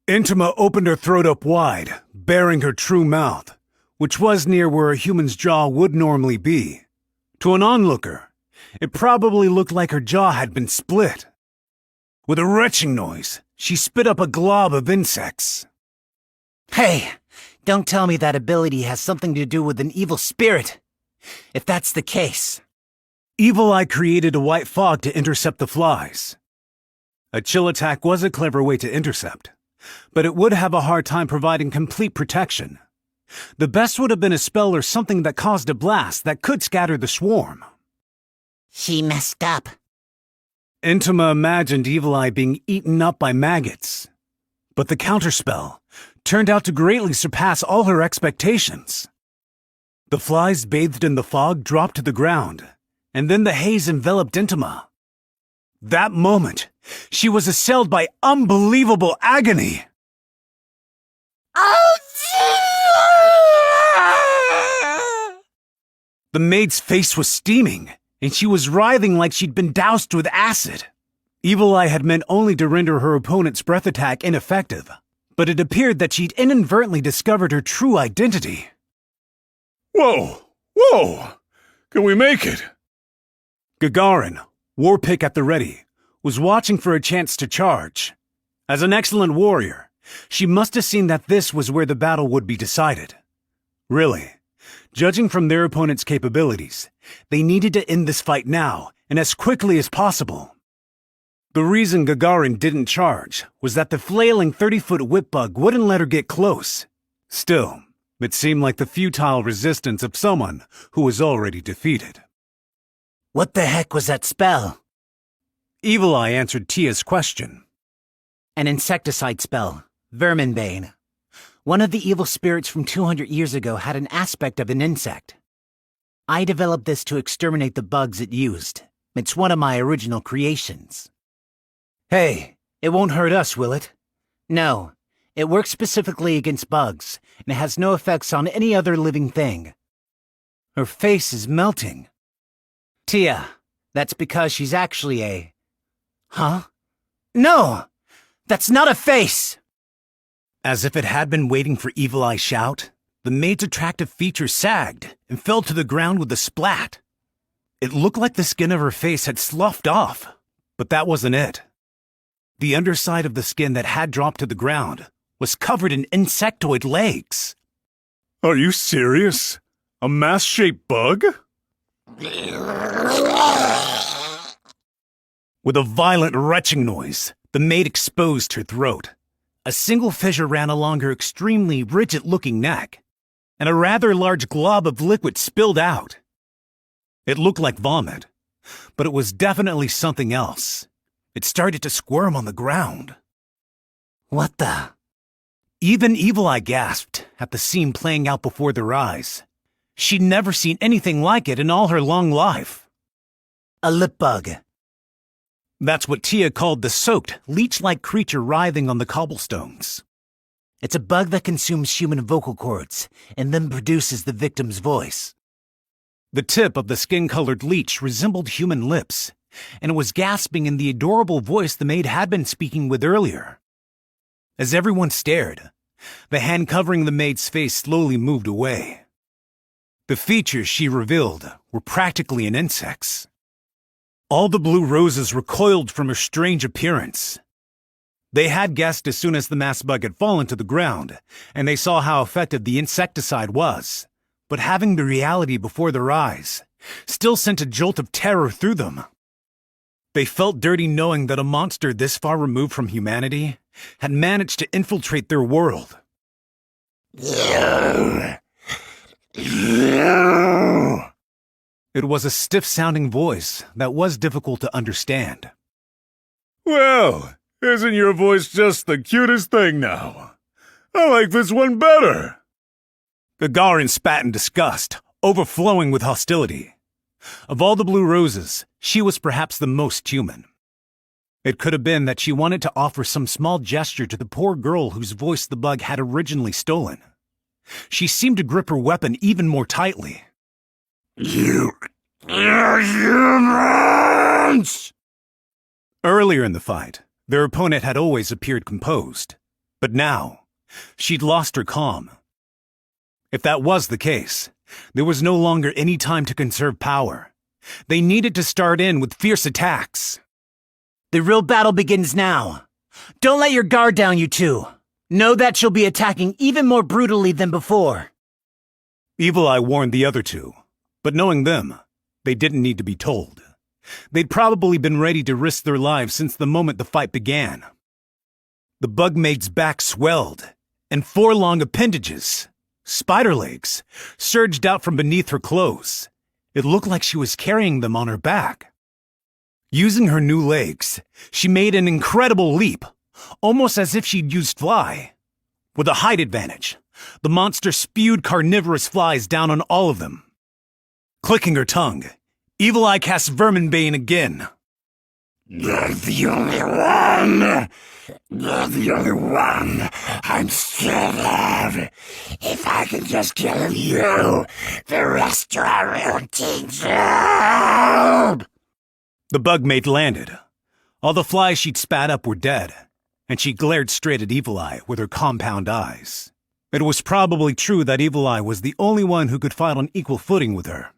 Intima opened her throat up wide, baring her true mouth, which was near where a human's jaw would normally be. To an onlooker, it probably looked like her jaw had been split. With a retching noise, she spit up a glob of insects. Hey, don't tell me that ability has something to do with an evil spirit. If that's the case. Evil Eye created a white fog to intercept the flies. A chill attack was a clever way to intercept, but it would have a hard time providing complete protection. The best would have been a spell or something that caused a blast that could scatter the swarm. She messed up. Intima imagined Evil Eye being eaten up by maggots, but the counterspell turned out to greatly surpass all her expectations. The flies bathed in the fog dropped to the ground, and then the haze enveloped Intima. That moment, she was assailed by unbelievable agony. The maid's face was steaming, and she was writhing like she'd been doused with acid. Evil Eye had meant only to render her opponent's breath attack ineffective, but it appeared that she'd inadvertently discovered her true identity. Whoa! Whoa! Can we make it? Gagarin, war pick at the ready, was watching for a chance to charge. As an excellent warrior, she must have seen that this was where the battle would be decided. Really, judging from their opponent's capabilities, they needed to end this fight now, and as quickly as possible. The reason Gagarin didn't charge was that the flailing 30-foot whip bug wouldn't let her get close. Still, it seemed like the futile resistance of someone who was already defeated. What the heck was that spell? Evil Eye answered Tia's question. An insecticide spell, Verminbane. One of the evil spirits from 200 years ago had an aspect of an insect. I developed this to exterminate the bugs it used. It's one of my original creations. Hey, it won't hurt us, will it? No, it works specifically against bugs, and it has no effects on any other living thing. Her face is melting. Tia, that's because she's actually a... Huh? No! That's not a face! As if it had been waiting for Evil Eye's shout, the maid's attractive features sagged and fell to the ground with a splat. It looked like the skin of her face had sloughed off, but that wasn't it. The underside of the skin that had dropped to the ground was covered in insectoid legs. Are you serious? A mass-shaped bug? With a violent retching noise, the maid exposed her throat. A single fissure ran along her extremely rigid-looking neck, and a rather large glob of liquid spilled out. It looked like vomit, but it was definitely something else. It started to squirm on the ground. What the? Even Evil Eye gasped at the scene playing out before their eyes. She'd never seen anything like it in all her long life. A lip bug. That's what Tia called the soaked, leech-like creature writhing on the cobblestones. It's a bug that consumes human vocal cords and then produces the victim's voice. The tip of the skin-colored leech resembled human lips, and it was gasping in the adorable voice the maid had been speaking with earlier. As everyone stared, the hand covering the maid's face slowly moved away. The features she revealed were practically an insect's. All the blue roses recoiled from her strange appearance. They had guessed as soon as the mass bug had fallen to the ground, and they saw how effective the insecticide was, but having the reality before their eyes still sent a jolt of terror through them. They felt dirty knowing that a monster this far removed from humanity had managed to infiltrate their world. It was a stiff-sounding voice that was difficult to understand. Well, isn't your voice just the cutest thing now? I like this one better. Gagarin spat in disgust, overflowing with hostility. Of all the blue roses, she was perhaps the most human. It could have been that she wanted to offer some small gesture to the poor girl whose voice the bug had originally stolen. She seemed to grip her weapon even more tightly. You're humans! Earlier in the fight, their opponent had always appeared composed, but now, she'd lost her calm. If that was the case, there was no longer any time to conserve power. They needed to start in with fierce attacks. The real battle begins now. Don't let your guard down, you two. Know that she'll be attacking even more brutally than before. Evil Eye warned the other two, but knowing them, they didn't need to be told. They'd probably been ready to risk their lives since the moment the fight began. The bugmaid's back swelled, and 4 long appendages, spider legs, surged out from beneath her clothes. It looked like she was carrying them on her back. Using her new legs, she made an incredible leap, almost as if she'd used fly. With a height advantage, the monster spewed carnivorous flies down on all of them. Clicking her tongue, Evil Eye cast Verminbane again. You're the only one! You're the only one I'm scared of! If I can just kill you, the rest are a routine job! The bugmaid landed. All the flies she'd spat up were dead, and she glared straight at Evil Eye with her compound eyes. It was probably true that Evil Eye was the only one who could fight on equal footing with her.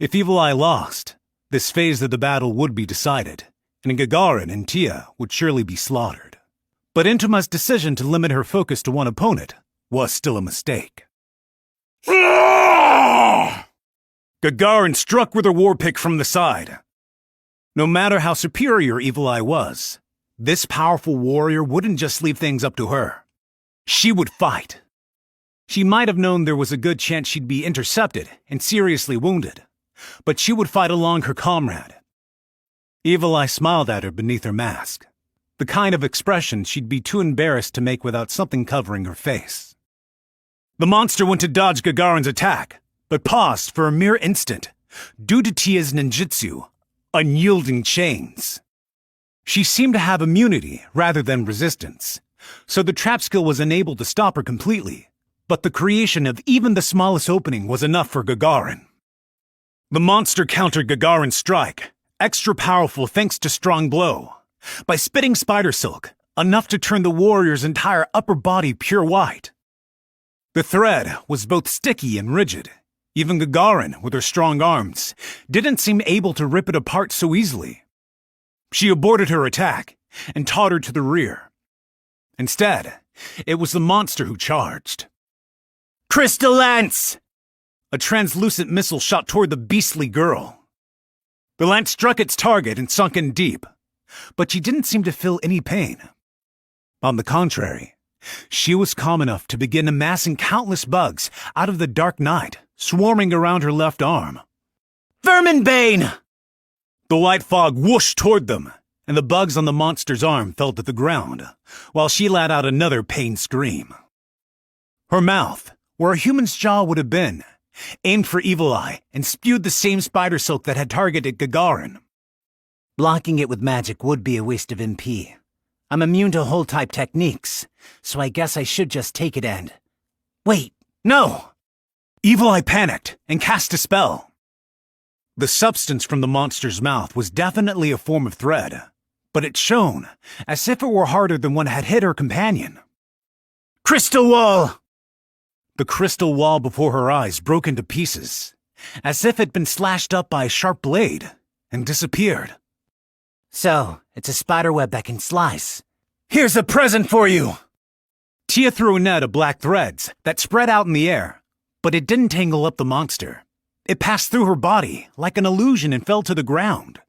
If Evil Eye lost, this phase of the battle would be decided, and Gagarin and Tia would surely be slaughtered. But Intima's decision to limit her focus to one opponent was still a mistake. Gagarin struck with her war pick from the side. No matter how superior Evil Eye was, this powerful warrior wouldn't just leave things up to her. She would fight. She might have known there was a good chance she'd be intercepted and seriously wounded, but she would fight along her comrade. Evil Eye smiled at her beneath her mask, the kind of expression she'd be too embarrassed to make without something covering her face. The monster went to dodge Gagarin's attack, but paused for a mere instant, due to Tia's ninjutsu, unyielding chains. She seemed to have immunity rather than resistance, so the trap skill was unable to stop her completely, but the creation of even the smallest opening was enough for Gagarin. The monster countered Gagarin's strike, extra powerful thanks to strong blow, by spitting spider silk, enough to turn the warrior's entire upper body pure white. The thread was both sticky and rigid. Even Gagarin, with her strong arms, didn't seem able to rip it apart so easily. She aborted her attack and tottered to the rear. Instead, it was the monster who charged. Crystal Lance! A translucent missile shot toward the beastly girl. The lance struck its target and sunk in deep, but she didn't seem to feel any pain. On the contrary, she was calm enough to begin amassing countless bugs out of the dark night, swarming around her left arm. Verminbane! The light fog whooshed toward them, and the bugs on the monster's arm fell to the ground, while she let out another pained scream. Her mouth, where a human's jaw would have been, aimed for Evil Eye and spewed the same spider silk that had targeted Gagarin. Blocking it with magic would be a waste of MP. I'm immune to hold-type techniques, so I guess I should just take it and... Wait, no! Evil Eye panicked and cast a spell. The substance from the monster's mouth was definitely a form of thread, but it shone as if it were harder than what had hit her companion. Crystal wall! The crystal wall before her eyes broke into pieces, as if it had been slashed up by a sharp blade, and disappeared. So, it's a spiderweb that can slice. Here's a present for you! Tia threw a net of black threads that spread out in the air, but it didn't tangle up the monster. It passed through her body like an illusion and fell to the ground.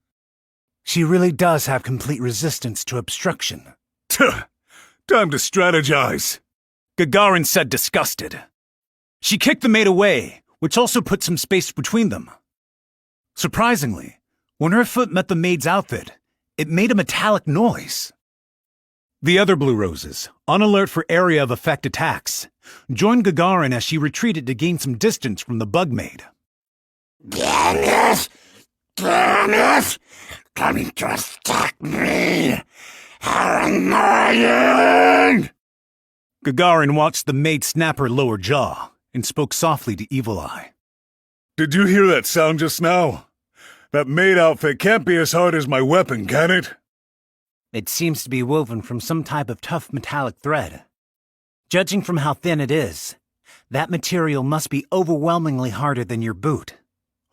She really does have complete resistance to obstruction. Tuh! Time to strategize. Gagarin said, disgusted. She kicked the maid away, which also put some space between them. Surprisingly, when her foot met the maid's outfit, it made a metallic noise. The other Blue Roses, on alert for area of effect attacks, joined Gagarin as she retreated to gain some distance from the bug maid. Damn it! Damn it! Coming to attack me! How annoying! Gagarin watched the maid snap her lower jaw and spoke softly to Evil Eye. Did you hear that sound just now? That maid outfit can't be as hard as my weapon, can it? It seems to be woven from some type of tough metallic thread. Judging from how thin it is, that material must be overwhelmingly harder than your boot.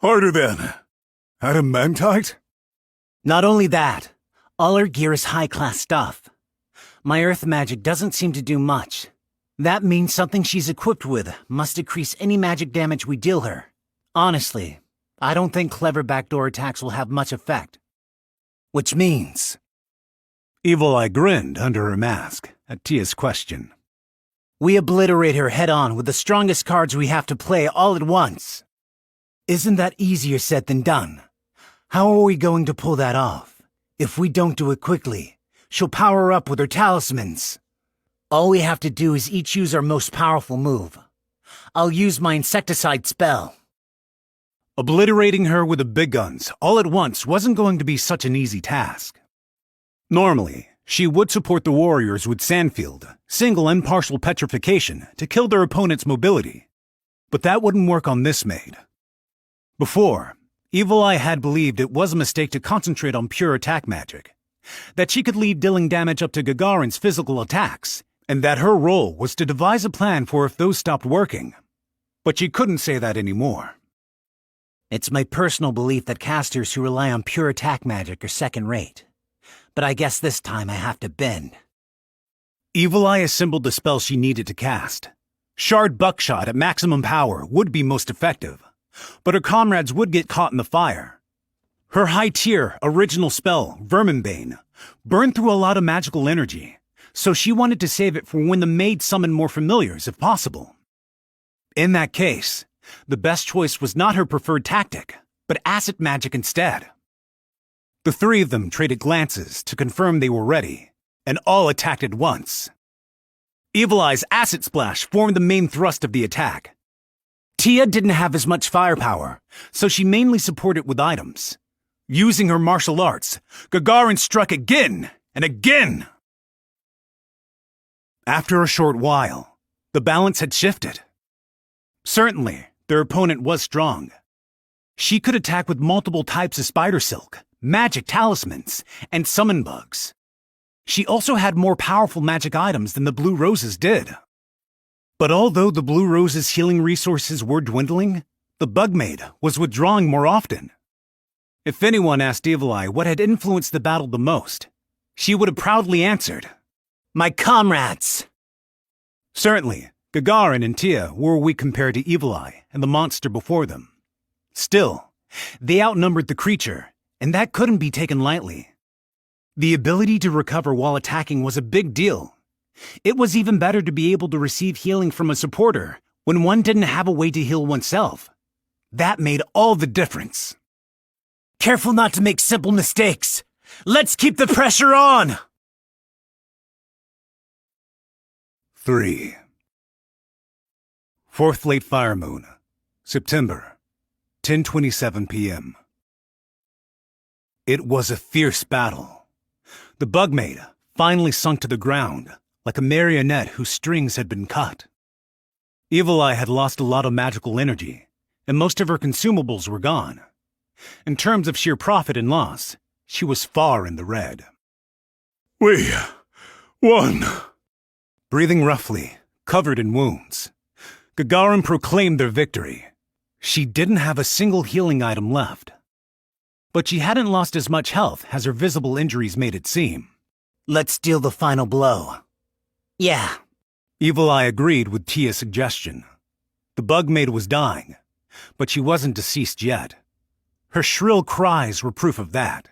Harder than adamantite? Not only that, all her gear is high-class stuff. My earth magic doesn't seem to do much. That means something she's equipped with must decrease any magic damage we deal her. Honestly, I don't think clever backdoor attacks will have much effect. Which means... Evil Eye grinned under her mask at Tia's question. We obliterate her head-on with the strongest cards we have to play all at once. Isn't that easier said than done? How are we going to pull that off? If we don't do it quickly, she'll power up with her talismans. All we have to do is each use our most powerful move. I'll use my insecticide spell. Obliterating her with the big guns all at once wasn't going to be such an easy task. Normally, she would support the warriors with Sandfield, single and partial petrification to kill their opponent's mobility. But that wouldn't work on this maid. Before, Evil Eye had believed it was a mistake to concentrate on pure attack magic, that she could lead dealing damage up to Gagarin's physical attacks, and that her role was to devise a plan for if those stopped working. But she couldn't say that anymore. It's my personal belief that casters who rely on pure attack magic are second-rate. But I guess this time I have to bend. Evil Eye assembled the spell she needed to cast. Shard Buckshot at maximum power would be most effective, but her comrades would get caught in the fire. Her high-tier original spell, Verminbane, burned through a lot of magical energy, so she wanted to save it for when the maid summoned more familiars if possible. In that case, the best choice was not her preferred tactic, but acid magic instead. The three of them traded glances to confirm they were ready, and all attacked at once. Evil Eye's acid splash formed the main thrust of the attack. Tia didn't have as much firepower, so she mainly supported with items. Using her martial arts, Gagarin struck again and again. After a short while, the balance had shifted. Certainly, their opponent was strong. She could attack with multiple types of spider silk, magic talismans, and summon bugs. She also had more powerful magic items than the Blue Roses did. But although the Blue Roses' healing resources were dwindling, the Bugmaid was withdrawing more often. If anyone asked Evil Eye what had influenced the battle the most, she would have proudly answered, "My comrades!" Certainly, Gagarin and Tia were weak compared to Evil Eye and the monster before them. Still, they outnumbered the creature, and that couldn't be taken lightly. The ability to recover while attacking was a big deal. It was even better to be able to receive healing from a supporter when one didn't have a way to heal oneself. That made all the difference. Careful not to make simple mistakes. Let's keep the pressure on! 3. Fourth Late Fire Moon, September, 10:27 p.m. It was a fierce battle. The Bugmaid finally sunk to the ground, like a marionette whose strings had been cut. Evil Eye had lost a lot of magical energy, and most of her consumables were gone. In terms of sheer profit and loss, she was far in the red. We won. Breathing roughly, covered in wounds, Gagarin proclaimed their victory. She didn't have a single healing item left. But she hadn't lost as much health as her visible injuries made it seem. Let's deal the final blow. Yeah. Evil Eye agreed with Tia's suggestion. The Bugmaid was dying, but she wasn't deceased yet. Her shrill cries were proof of that.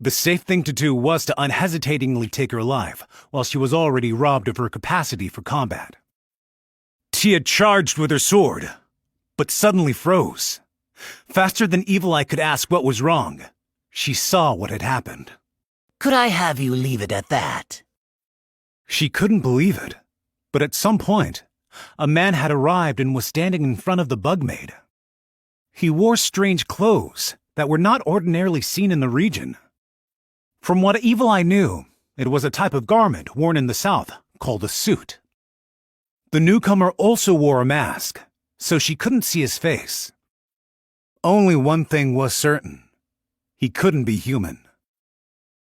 The safe thing to do was to unhesitatingly take her life while she was already robbed of her capacity for combat. Tia charged with her sword, but suddenly froze. Faster than Evil Eye could ask what was wrong, she saw what had happened. Could I have you leave it at that? She couldn't believe it, but at some point, a man had arrived and was standing in front of the Bugmaid. He wore strange clothes that were not ordinarily seen in the region. From what Evil Eye knew, it was a type of garment worn in the South called a suit. The newcomer also wore a mask, so she couldn't see his face. Only one thing was certain. He couldn't be human.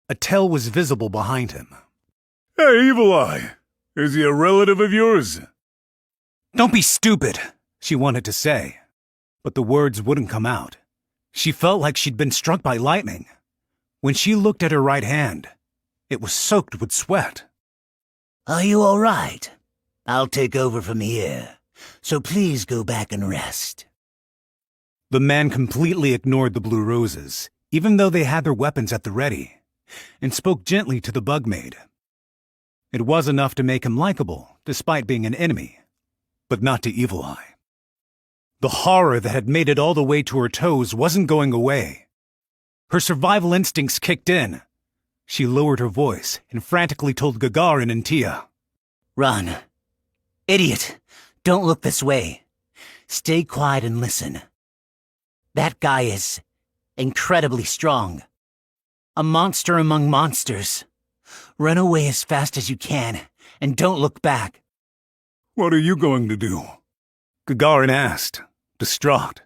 A tail was visible behind him. Hey, Evil Eye. Is he a relative of yours? "Don't be stupid," she wanted to say, but the words wouldn't come out. She felt like she'd been struck by lightning. When she looked at her right hand, it was soaked with sweat. Are you all right? I'll take over from here, so please go back and rest. The man completely ignored the blue roses, even though they had their weapons at the ready, and spoke gently to the bug maid. It was enough to make him likable, despite being an enemy, but not to Evil Eye. The horror that had made it all the way to her toes wasn't going away. Her survival instincts kicked in. She lowered her voice and frantically told Gagarin and Tia, Run. Idiot, don't look this way. Stay quiet and listen. That guy is incredibly strong. A monster among monsters. Run away as fast as you can, and don't look back. What are you going to do? Gagarin asked, distraught.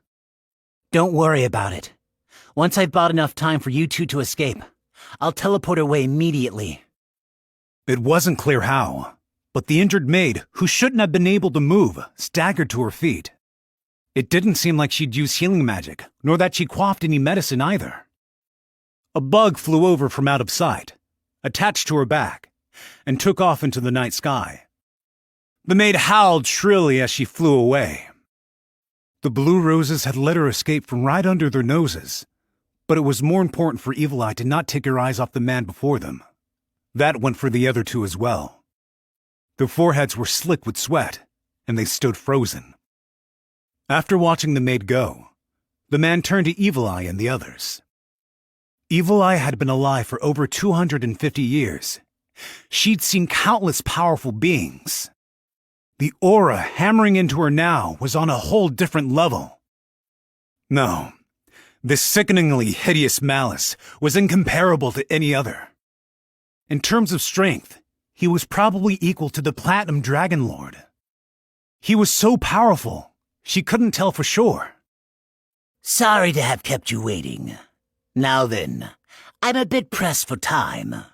Don't worry about it. Once I've bought enough time for you two to escape, I'll teleport away immediately. It wasn't clear how, but the injured maid, who shouldn't have been able to move, staggered to her feet. It didn't seem like she'd used healing magic, nor that she quaffed any medicine either. A bug flew over from out of sight, attached to her back, and took off into the night sky. The maid howled shrilly as she flew away. The blue roses had let her escape from right under their noses, but it was more important for Evil Eye to not take her eyes off the man before them. That went for the other two as well. Their foreheads were slick with sweat, and they stood frozen. After watching the maid go, the man turned to Evil Eye and the others. Evil Eye had been alive for over 250 years. She'd seen countless powerful beings. The aura hammering into her now was on a whole different level. No, this sickeningly hideous malice was incomparable to any other. In terms of strength, he was probably equal to the Platinum Dragon Lord. He was so powerful, she couldn't tell for sure. Sorry to have kept you waiting. Now then, I'm a bit pressed for time.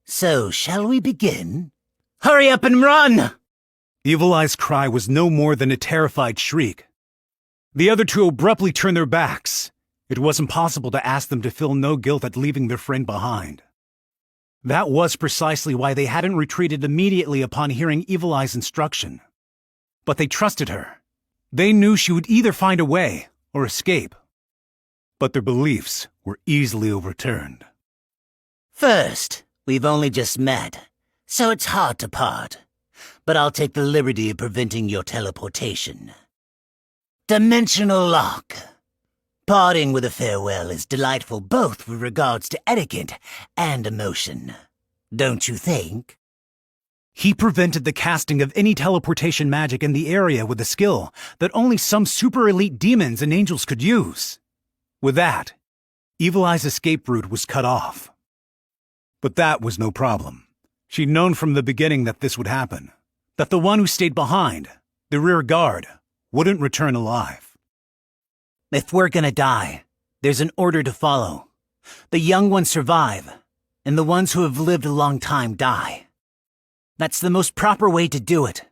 So, shall we begin? Hurry up and run! Evil Eye's cry was no more than a terrified shriek. The other two abruptly turned their backs. It was impossible to ask them to feel no guilt at leaving their friend behind. That was precisely why they hadn't retreated immediately upon hearing Evil Eye's instruction. But they trusted her. They knew she would either find a way or escape. But their beliefs were easily overturned. First, we've only just met, so it's hard to part. But I'll take the liberty of preventing your teleportation. Dimensional lock. Parting with a farewell is delightful both with regards to etiquette and emotion. Don't you think? He prevented the casting of any teleportation magic in the area with a skill that only some super elite demons and angels could use. With that, Evil Eye's escape route was cut off. But that was no problem. She'd known from the beginning that this would happen, that the one who stayed behind, the rear guard, wouldn't return alive. If we're gonna die, there's an order to follow. The young ones survive, and the ones who have lived a long time die. That's the most proper way to do it.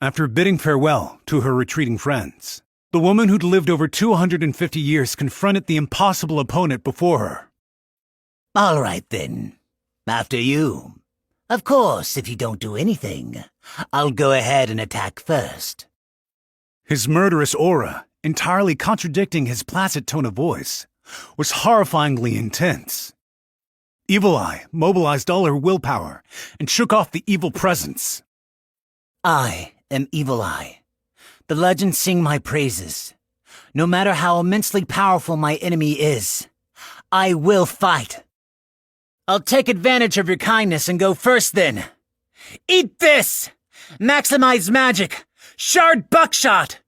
After bidding farewell to her retreating friends, the woman who'd lived over 250 years confronted the impossible opponent before her. All right then. After you. Of course, if you don't do anything, I'll go ahead and attack first. His murderous aura, entirely contradicting his placid tone of voice, was horrifyingly intense. Evil Eye mobilized all her willpower and shook off the evil presence. I am Evil Eye. The legends sing my praises. No matter how immensely powerful my enemy is, I will fight. I'll take advantage of your kindness and go first then. Eat this! Maximize magic! Shard buckshot!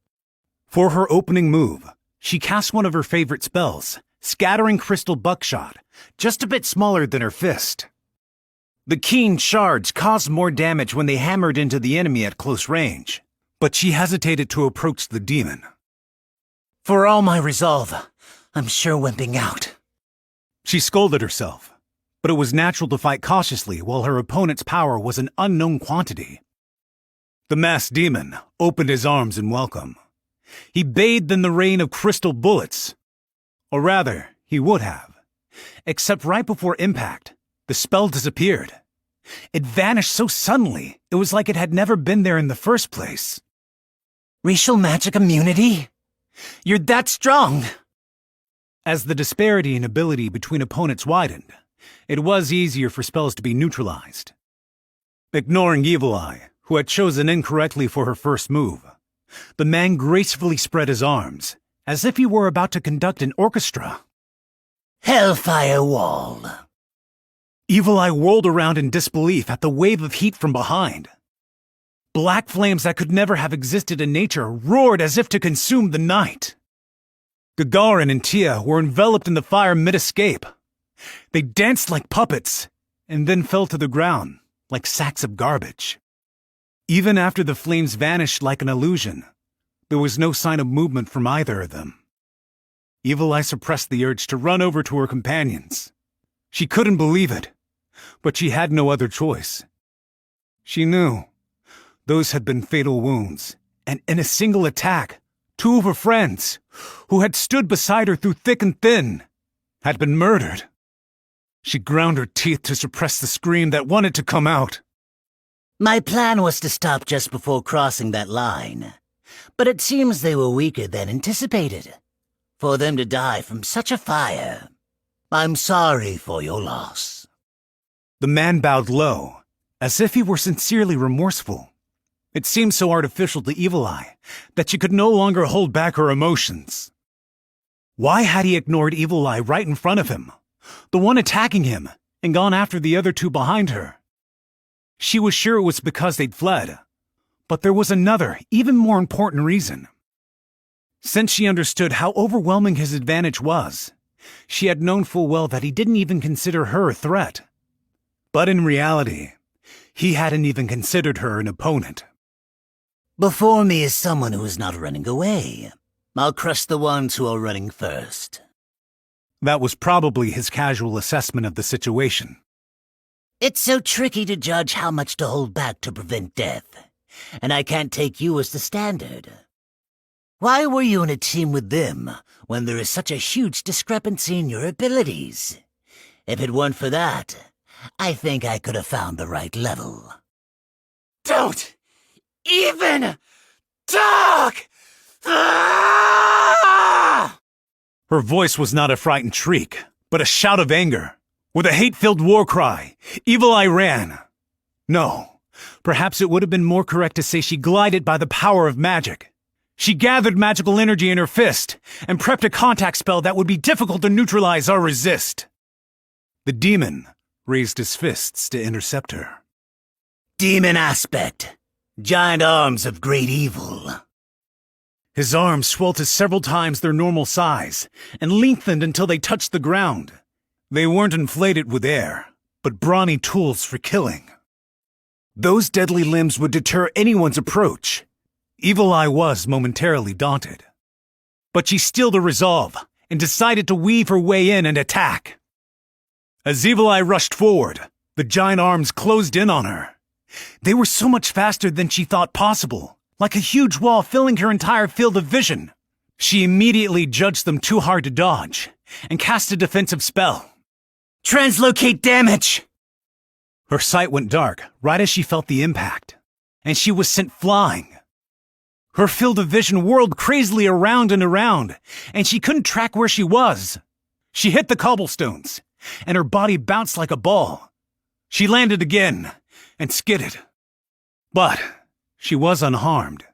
For her opening move, she cast one of her favorite spells, Scattering Crystal Buckshot, just a bit smaller than her fist. The keen shards caused more damage when they hammered into the enemy at close range, but she hesitated to approach the demon. For all my resolve, I'm sure wimping out. She scolded herself, but it was natural to fight cautiously while her opponent's power was an unknown quantity. The masked demon opened his arms in welcome. He bathed in the rain of crystal bullets. Or rather, he would have. Except right before impact, the spell disappeared. It vanished so suddenly, it was like it had never been there in the first place. Racial magic immunity? You're that strong! As the disparity in ability between opponents widened, it was easier for spells to be neutralized. Ignoring Evil Eye, who had chosen incorrectly for her first move, the man gracefully spread his arms, as if he were about to conduct an orchestra. Hellfire Wall! Evil Eye whirled around in disbelief at the wave of heat from behind. Black flames that could never have existed in nature roared as if to consume the night. Gagarin and Tia were enveloped in the fire mid-escape. They danced like puppets, and then fell to the ground like sacks of garbage. Even after the flames vanished like an illusion, there was no sign of movement from either of them. Evil Eye suppressed the urge to run over to her companions. She couldn't believe it, but she had no other choice. She knew those had been fatal wounds, and in a single attack, two of her friends, who had stood beside her through thick and thin, had been murdered. She ground her teeth to suppress the scream that wanted to come out. My plan was to stop just before crossing that line, but it seems they were weaker than anticipated. For them to die from such a fire, I'm sorry for your loss. The man bowed low, as if he were sincerely remorseful. It seemed so artificial to Evil Eye that she could no longer hold back her emotions. Why had he ignored Evil Eye right in front of him, the one attacking him, and gone after the other two behind her? She was sure it was because they'd fled, but there was another, even more important reason. Since she understood how overwhelming his advantage was, she had known full well that he didn't even consider her a threat. But in reality, he hadn't even considered her an opponent. Before me is someone who is not running away. I'll crush the ones who are running first. That was probably his casual assessment of the situation. It's so tricky to judge how much to hold back to prevent death, and I can't take you as the standard. Why were you in a team with them when there is such a huge discrepancy in your abilities? If it weren't for that, I think I could have found the right level. Don't even talk! Ah! Her voice was not a frightened shriek, but a shout of anger. With a hate-filled war cry, Evil Eye ran. No, perhaps it would have been more correct to say she glided by the power of magic. She gathered magical energy in her fist and prepped a contact spell that would be difficult to neutralize or resist. The demon raised his fists to intercept her. Demon aspect. Giant arms of great evil. His arms swelled to several times their normal size and lengthened until they touched the ground. They weren't inflated with air, but brawny tools for killing. Those deadly limbs would deter anyone's approach. Evil Eye was momentarily daunted. But she steeled her resolve and decided to weave her way in and attack. As Evil Eye rushed forward, the giant arms closed in on her. They were so much faster than she thought possible, like a huge wall filling her entire field of vision. She immediately judged them too hard to dodge and cast a defensive spell. Translocate damage! Her sight went dark right as she felt the impact, and she was sent flying. Her field of vision whirled crazily around and around, and she couldn't track where she was. She hit the cobblestones, and her body bounced like a ball. She landed again and skidded. But she was unharmed.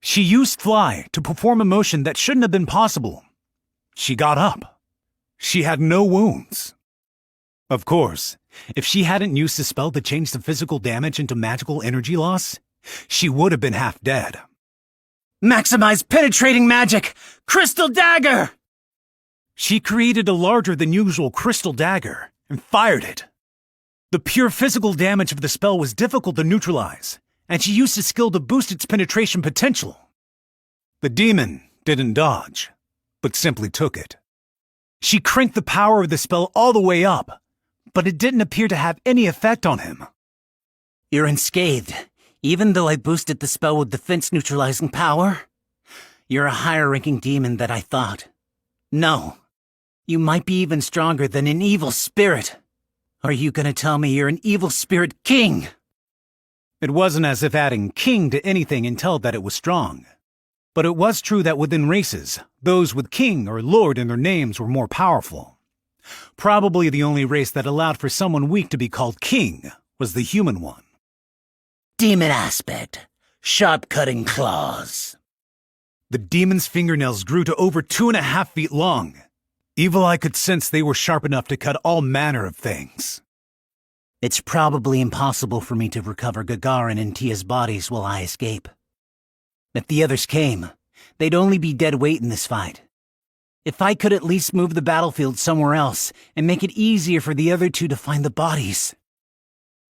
She used Fly to perform a motion that shouldn't have been possible. She got up. She had no wounds. Of course, if she hadn't used the spell to change the physical damage into magical energy loss, she would have been half dead. Maximize penetrating magic! Crystal dagger! She created a larger than usual crystal dagger and fired it. The pure physical damage of the spell was difficult to neutralize, and she used a skill to boost its penetration potential. The demon didn't dodge, but simply took it. She cranked the power of the spell all the way up, but it didn't appear to have any effect on him. You're unscathed, even though I boosted the spell with defense-neutralizing power? You're a higher-ranking demon than I thought. No, you might be even stronger than an evil spirit. Are you gonna tell me you're an evil spirit king? It wasn't as if adding king to anything entailed that it was strong, But it was true that within races, those with king or lord in their names were more powerful. Probably the only race that allowed for someone weak to be called king was the human one. Demon aspect. Sharp cutting claws. The demon's fingernails grew to over 2.5 feet long. Evil Eye could sense they were sharp enough to cut all manner of things. It's probably impossible for me to recover Gagarin and Tia's bodies while I escape. If the others came, they'd only be dead weight in this fight. If I could at least move the battlefield somewhere else and make it easier for the other two to find the bodies.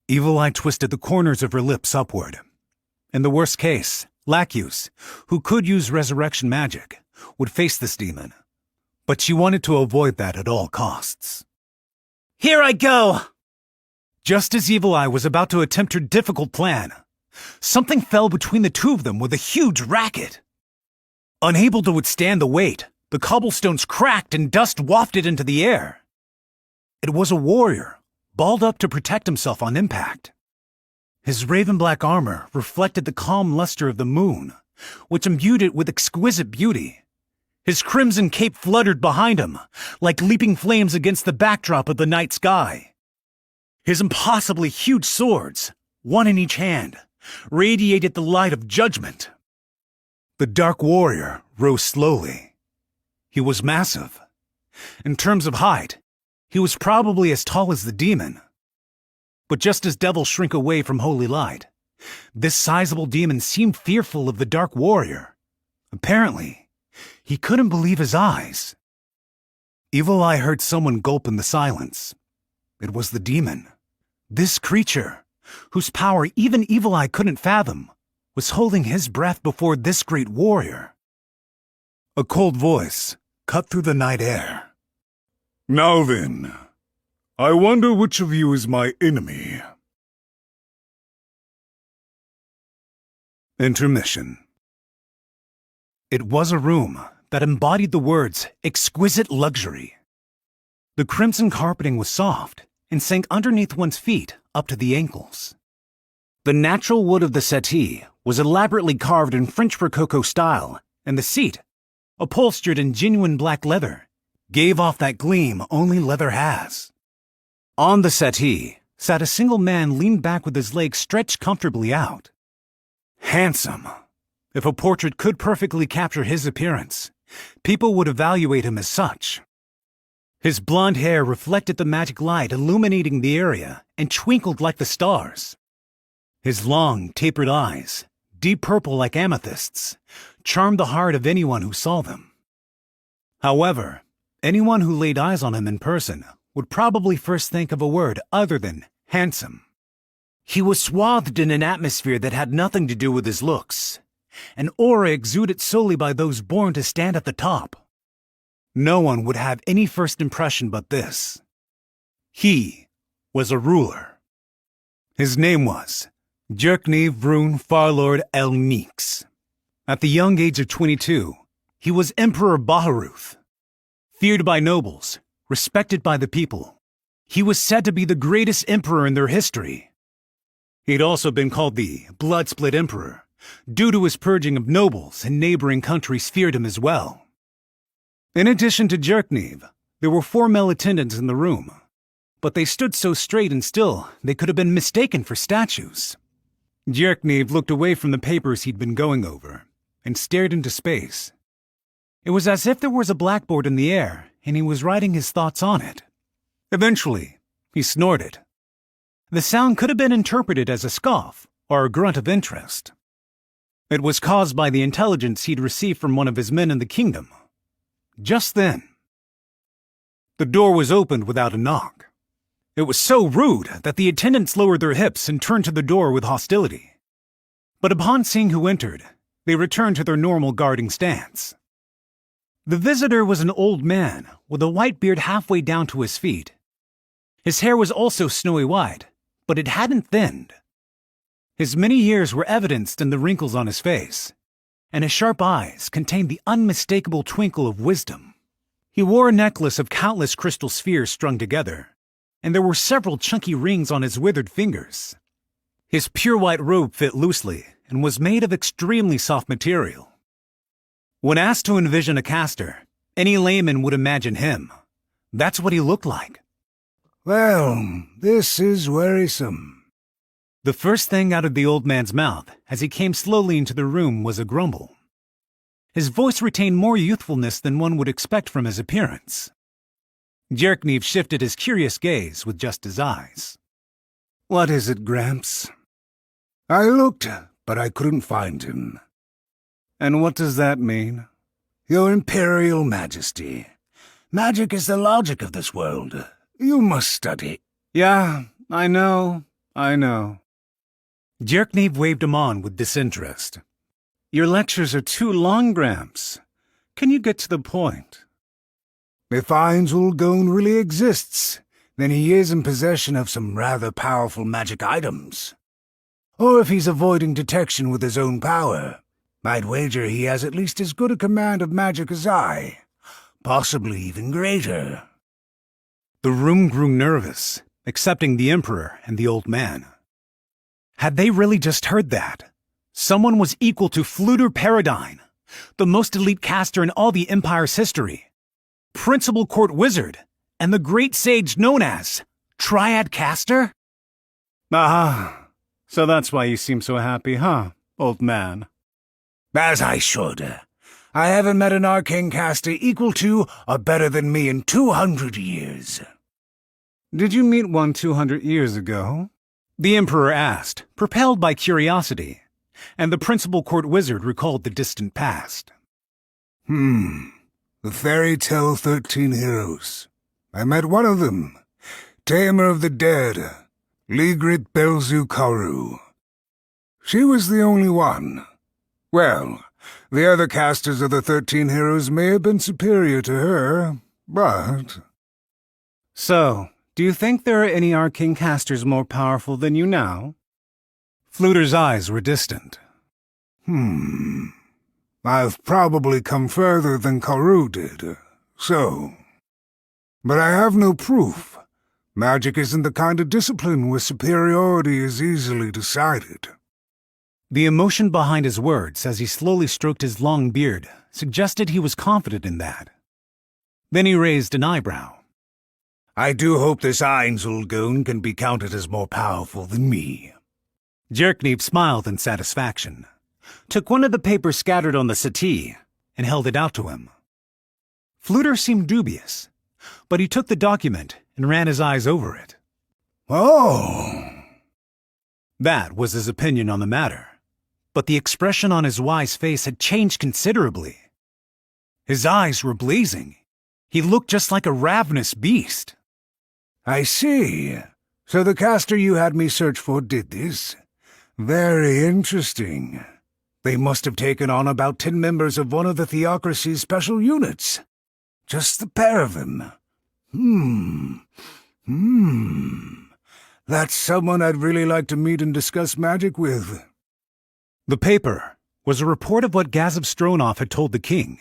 Evil Eye twisted the corners of her lips upward. In the worst case, Lacuse, who could use resurrection magic, would face this demon. But she wanted to avoid that at all costs. Here I go! Just as Evil Eye was about to attempt her difficult plan, something fell between the two of them with a huge racket. Unable to withstand the weight, the cobblestones cracked and dust wafted into the air. It was a warrior, balled up to protect himself on impact. His raven-black armor reflected the calm luster of the moon, which imbued it with exquisite beauty. His crimson cape fluttered behind him, like leaping flames against the backdrop of the night sky. His impossibly huge swords, one in each hand, radiated the light of judgment. The dark warrior rose slowly. He was massive. In terms of height, he was probably as tall as the demon. But just as devils shrink away from holy light, this sizable demon seemed fearful of the dark warrior. Apparently, he couldn't believe his eyes. Evil Eye heard someone gulp in the silence. It was the demon. This creature, whose power even Evil Eye couldn't fathom, was holding his breath before this great warrior. A cold voice cut through the night air. Now then, I wonder which of you is my enemy. Intermission. It was a room that embodied the words exquisite luxury. The crimson carpeting was soft and sank underneath one's feet up to the ankles. The natural wood of the settee was elaborately carved in French Rococo style, and the seat, upholstered in genuine black leather, gave off that gleam only leather has. On the settee sat a single man leaned back with his legs stretched comfortably out. Handsome. If a portrait could perfectly capture his appearance, people would evaluate him as such. His blonde hair reflected the magic light illuminating the area and twinkled like the stars. His long, tapered eyes, deep purple like amethysts, charmed the heart of anyone who saw them. However, anyone who laid eyes on him in person would probably first think of a word other than handsome. He was swathed in an atmosphere that had nothing to do with his looks, an aura exuded solely by those born to stand at the top. No one would have any first impression but this. He was a ruler. His name was Jerkneve Vroon Farlord El Neeks. At the young age of 22, he was Emperor Baharuth. Feared by nobles, respected by the people, he was said to be the greatest emperor in their history. He'd also been called the Blood-Split Emperor, due to his purging of nobles, and neighboring countries feared him as well. In addition to Jerkneve, there were 4 male attendants in the room, but they stood so straight and still they could have been mistaken for statues. Jerkneve looked away from the papers he'd been going over and stared into space. It was as if there was a blackboard in the air and he was writing his thoughts on it. Eventually, he snorted. The sound could have been interpreted as a scoff or a grunt of interest. It was caused by the intelligence he'd received from one of his men in the kingdom. Just then, the door was opened without a knock. It was so rude that the attendants lowered their hips and turned to the door with hostility. But upon seeing who entered, they returned to their normal guarding stance. The visitor was an old man with a white beard halfway down to his feet. His hair was also snowy white, but it hadn't thinned. His many years were evidenced in the wrinkles on his face, and his sharp eyes contained the unmistakable twinkle of wisdom. He wore a necklace of countless crystal spheres strung together, and there were several chunky rings on his withered fingers. His pure white robe fit loosely and was made of extremely soft material. When asked to envision a caster, any layman would imagine him. That's what he looked like. Well, this is wearisome. The first thing out of the old man's mouth as he came slowly into the room was a grumble. His voice retained more youthfulness than one would expect from his appearance. Jerknev shifted his curious gaze with just his eyes. What is it, Gramps? I looked, but I couldn't find him. And what does that mean? Your Imperial Majesty, magic is the logic of this world. You must study. Yeah, I know. Jerknev waved him on with disinterest. Your lectures are too long, Gramps. Can you get to the point? If Ainz Ooal Gown really exists, then he is in possession of some rather powerful magic items. Or if he's avoiding detection with his own power, I'd wager he has at least as good a command of magic as I, possibly even greater. The room grew nervous, excepting the Emperor and the old man. Had they really just heard that? Someone was equal to Fluter Paradine, the most elite caster in all the Empire's history, Principal Court Wizard, and the great sage known as Triad Caster? Ah, So that's why you seem so happy, huh, old man? as I should. I haven't met an arcane caster equal to or better than me in 200 years. Did you meet one 200 years ago? The Emperor asked, propelled by curiosity, and the Principal Court Wizard recalled the distant past. The fairy tale 13 heroes. I met one of them, Tamer of the Dead, Ligrit Belzu Karu. She was the only one. Well, the other casters of the 13 heroes may have been superior to her, but... So, do you think there are any arcane casters more powerful than you now? Fluter's eyes were distant. I've probably come further than Karu did, so... But I have no proof. Magic isn't the kind of discipline where superiority is easily decided. The emotion behind his words as he slowly stroked his long beard suggested he was confident in that. Then he raised an eyebrow. I do hope this Ainz Ooal Gown can be counted as more powerful than me. Jerknev smiled in satisfaction, took one of the papers scattered on the settee, and held it out to him. Fluter seemed dubious, but he took the document and ran his eyes over it. Oh! That was his opinion on the matter, but the expression on his wise face had changed considerably. His eyes were blazing. He looked just like a ravenous beast. I see. So the caster you had me search for did this? Very interesting. They must have taken on about 10 members of one of the Theocracy's special units. Just the pair of them. That's someone I'd really like to meet and discuss magic with. The paper was a report of what Gazov Stronov had told the king,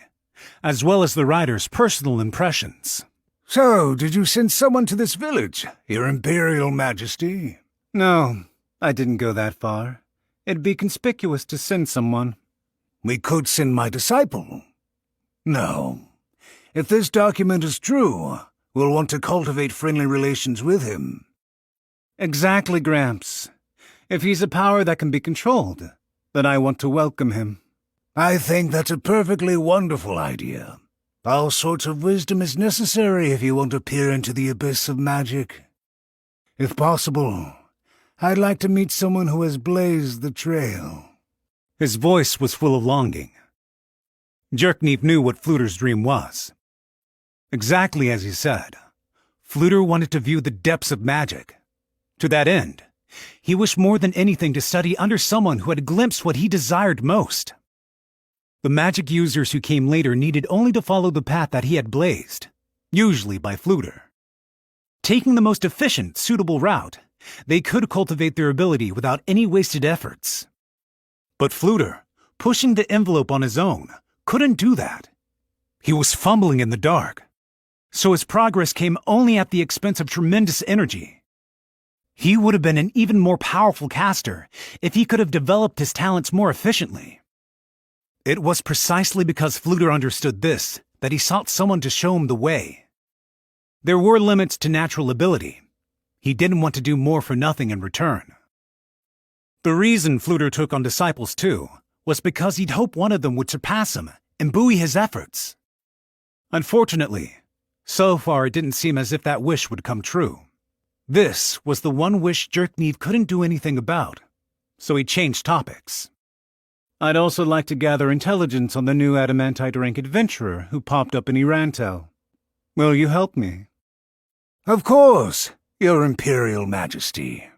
as well as the writer's personal impressions. So, did you send someone to this village, Your Imperial Majesty? No, I didn't go that far. It'd be conspicuous to send someone. We could send my disciple. No. If this document is true, we'll want to cultivate friendly relations with him. Exactly, Gramps. If he's a power that can be controlled, then I want to welcome him. I think that's a perfectly wonderful idea. All sorts of wisdom is necessary if you want to peer into the abyss of magic. If possible, I'd like to meet someone who has blazed the trail. His voice was full of longing. Jerknev knew what Fluter's dream was. Exactly as he said, Fluter wanted to view the depths of magic. To that end, he wished more than anything to study under someone who had glimpsed what he desired most. The magic users who came later needed only to follow the path that he had blazed, usually by Fluter. Taking the most efficient, suitable route, they could cultivate their ability without any wasted efforts. But Fluter, pushing the envelope on his own, couldn't do that. He was fumbling in the dark, so his progress came only at the expense of tremendous energy. He would have been an even more powerful caster if he could have developed his talents more efficiently. It was precisely because Fluter understood this that he sought someone to show him the way. There were limits to natural ability. He didn't want to do more for nothing in return. The reason Fluter took on disciples too was because he'd hoped one of them would surpass him and buoy his efforts. Unfortunately, so far it didn't seem as if that wish would come true. This was the one wish Jerkneed couldn't do anything about, so he changed topics. I'd also like to gather intelligence on the new adamantite rank adventurer who popped up in Irantel. Will you help me? Of course, Your Imperial Majesty.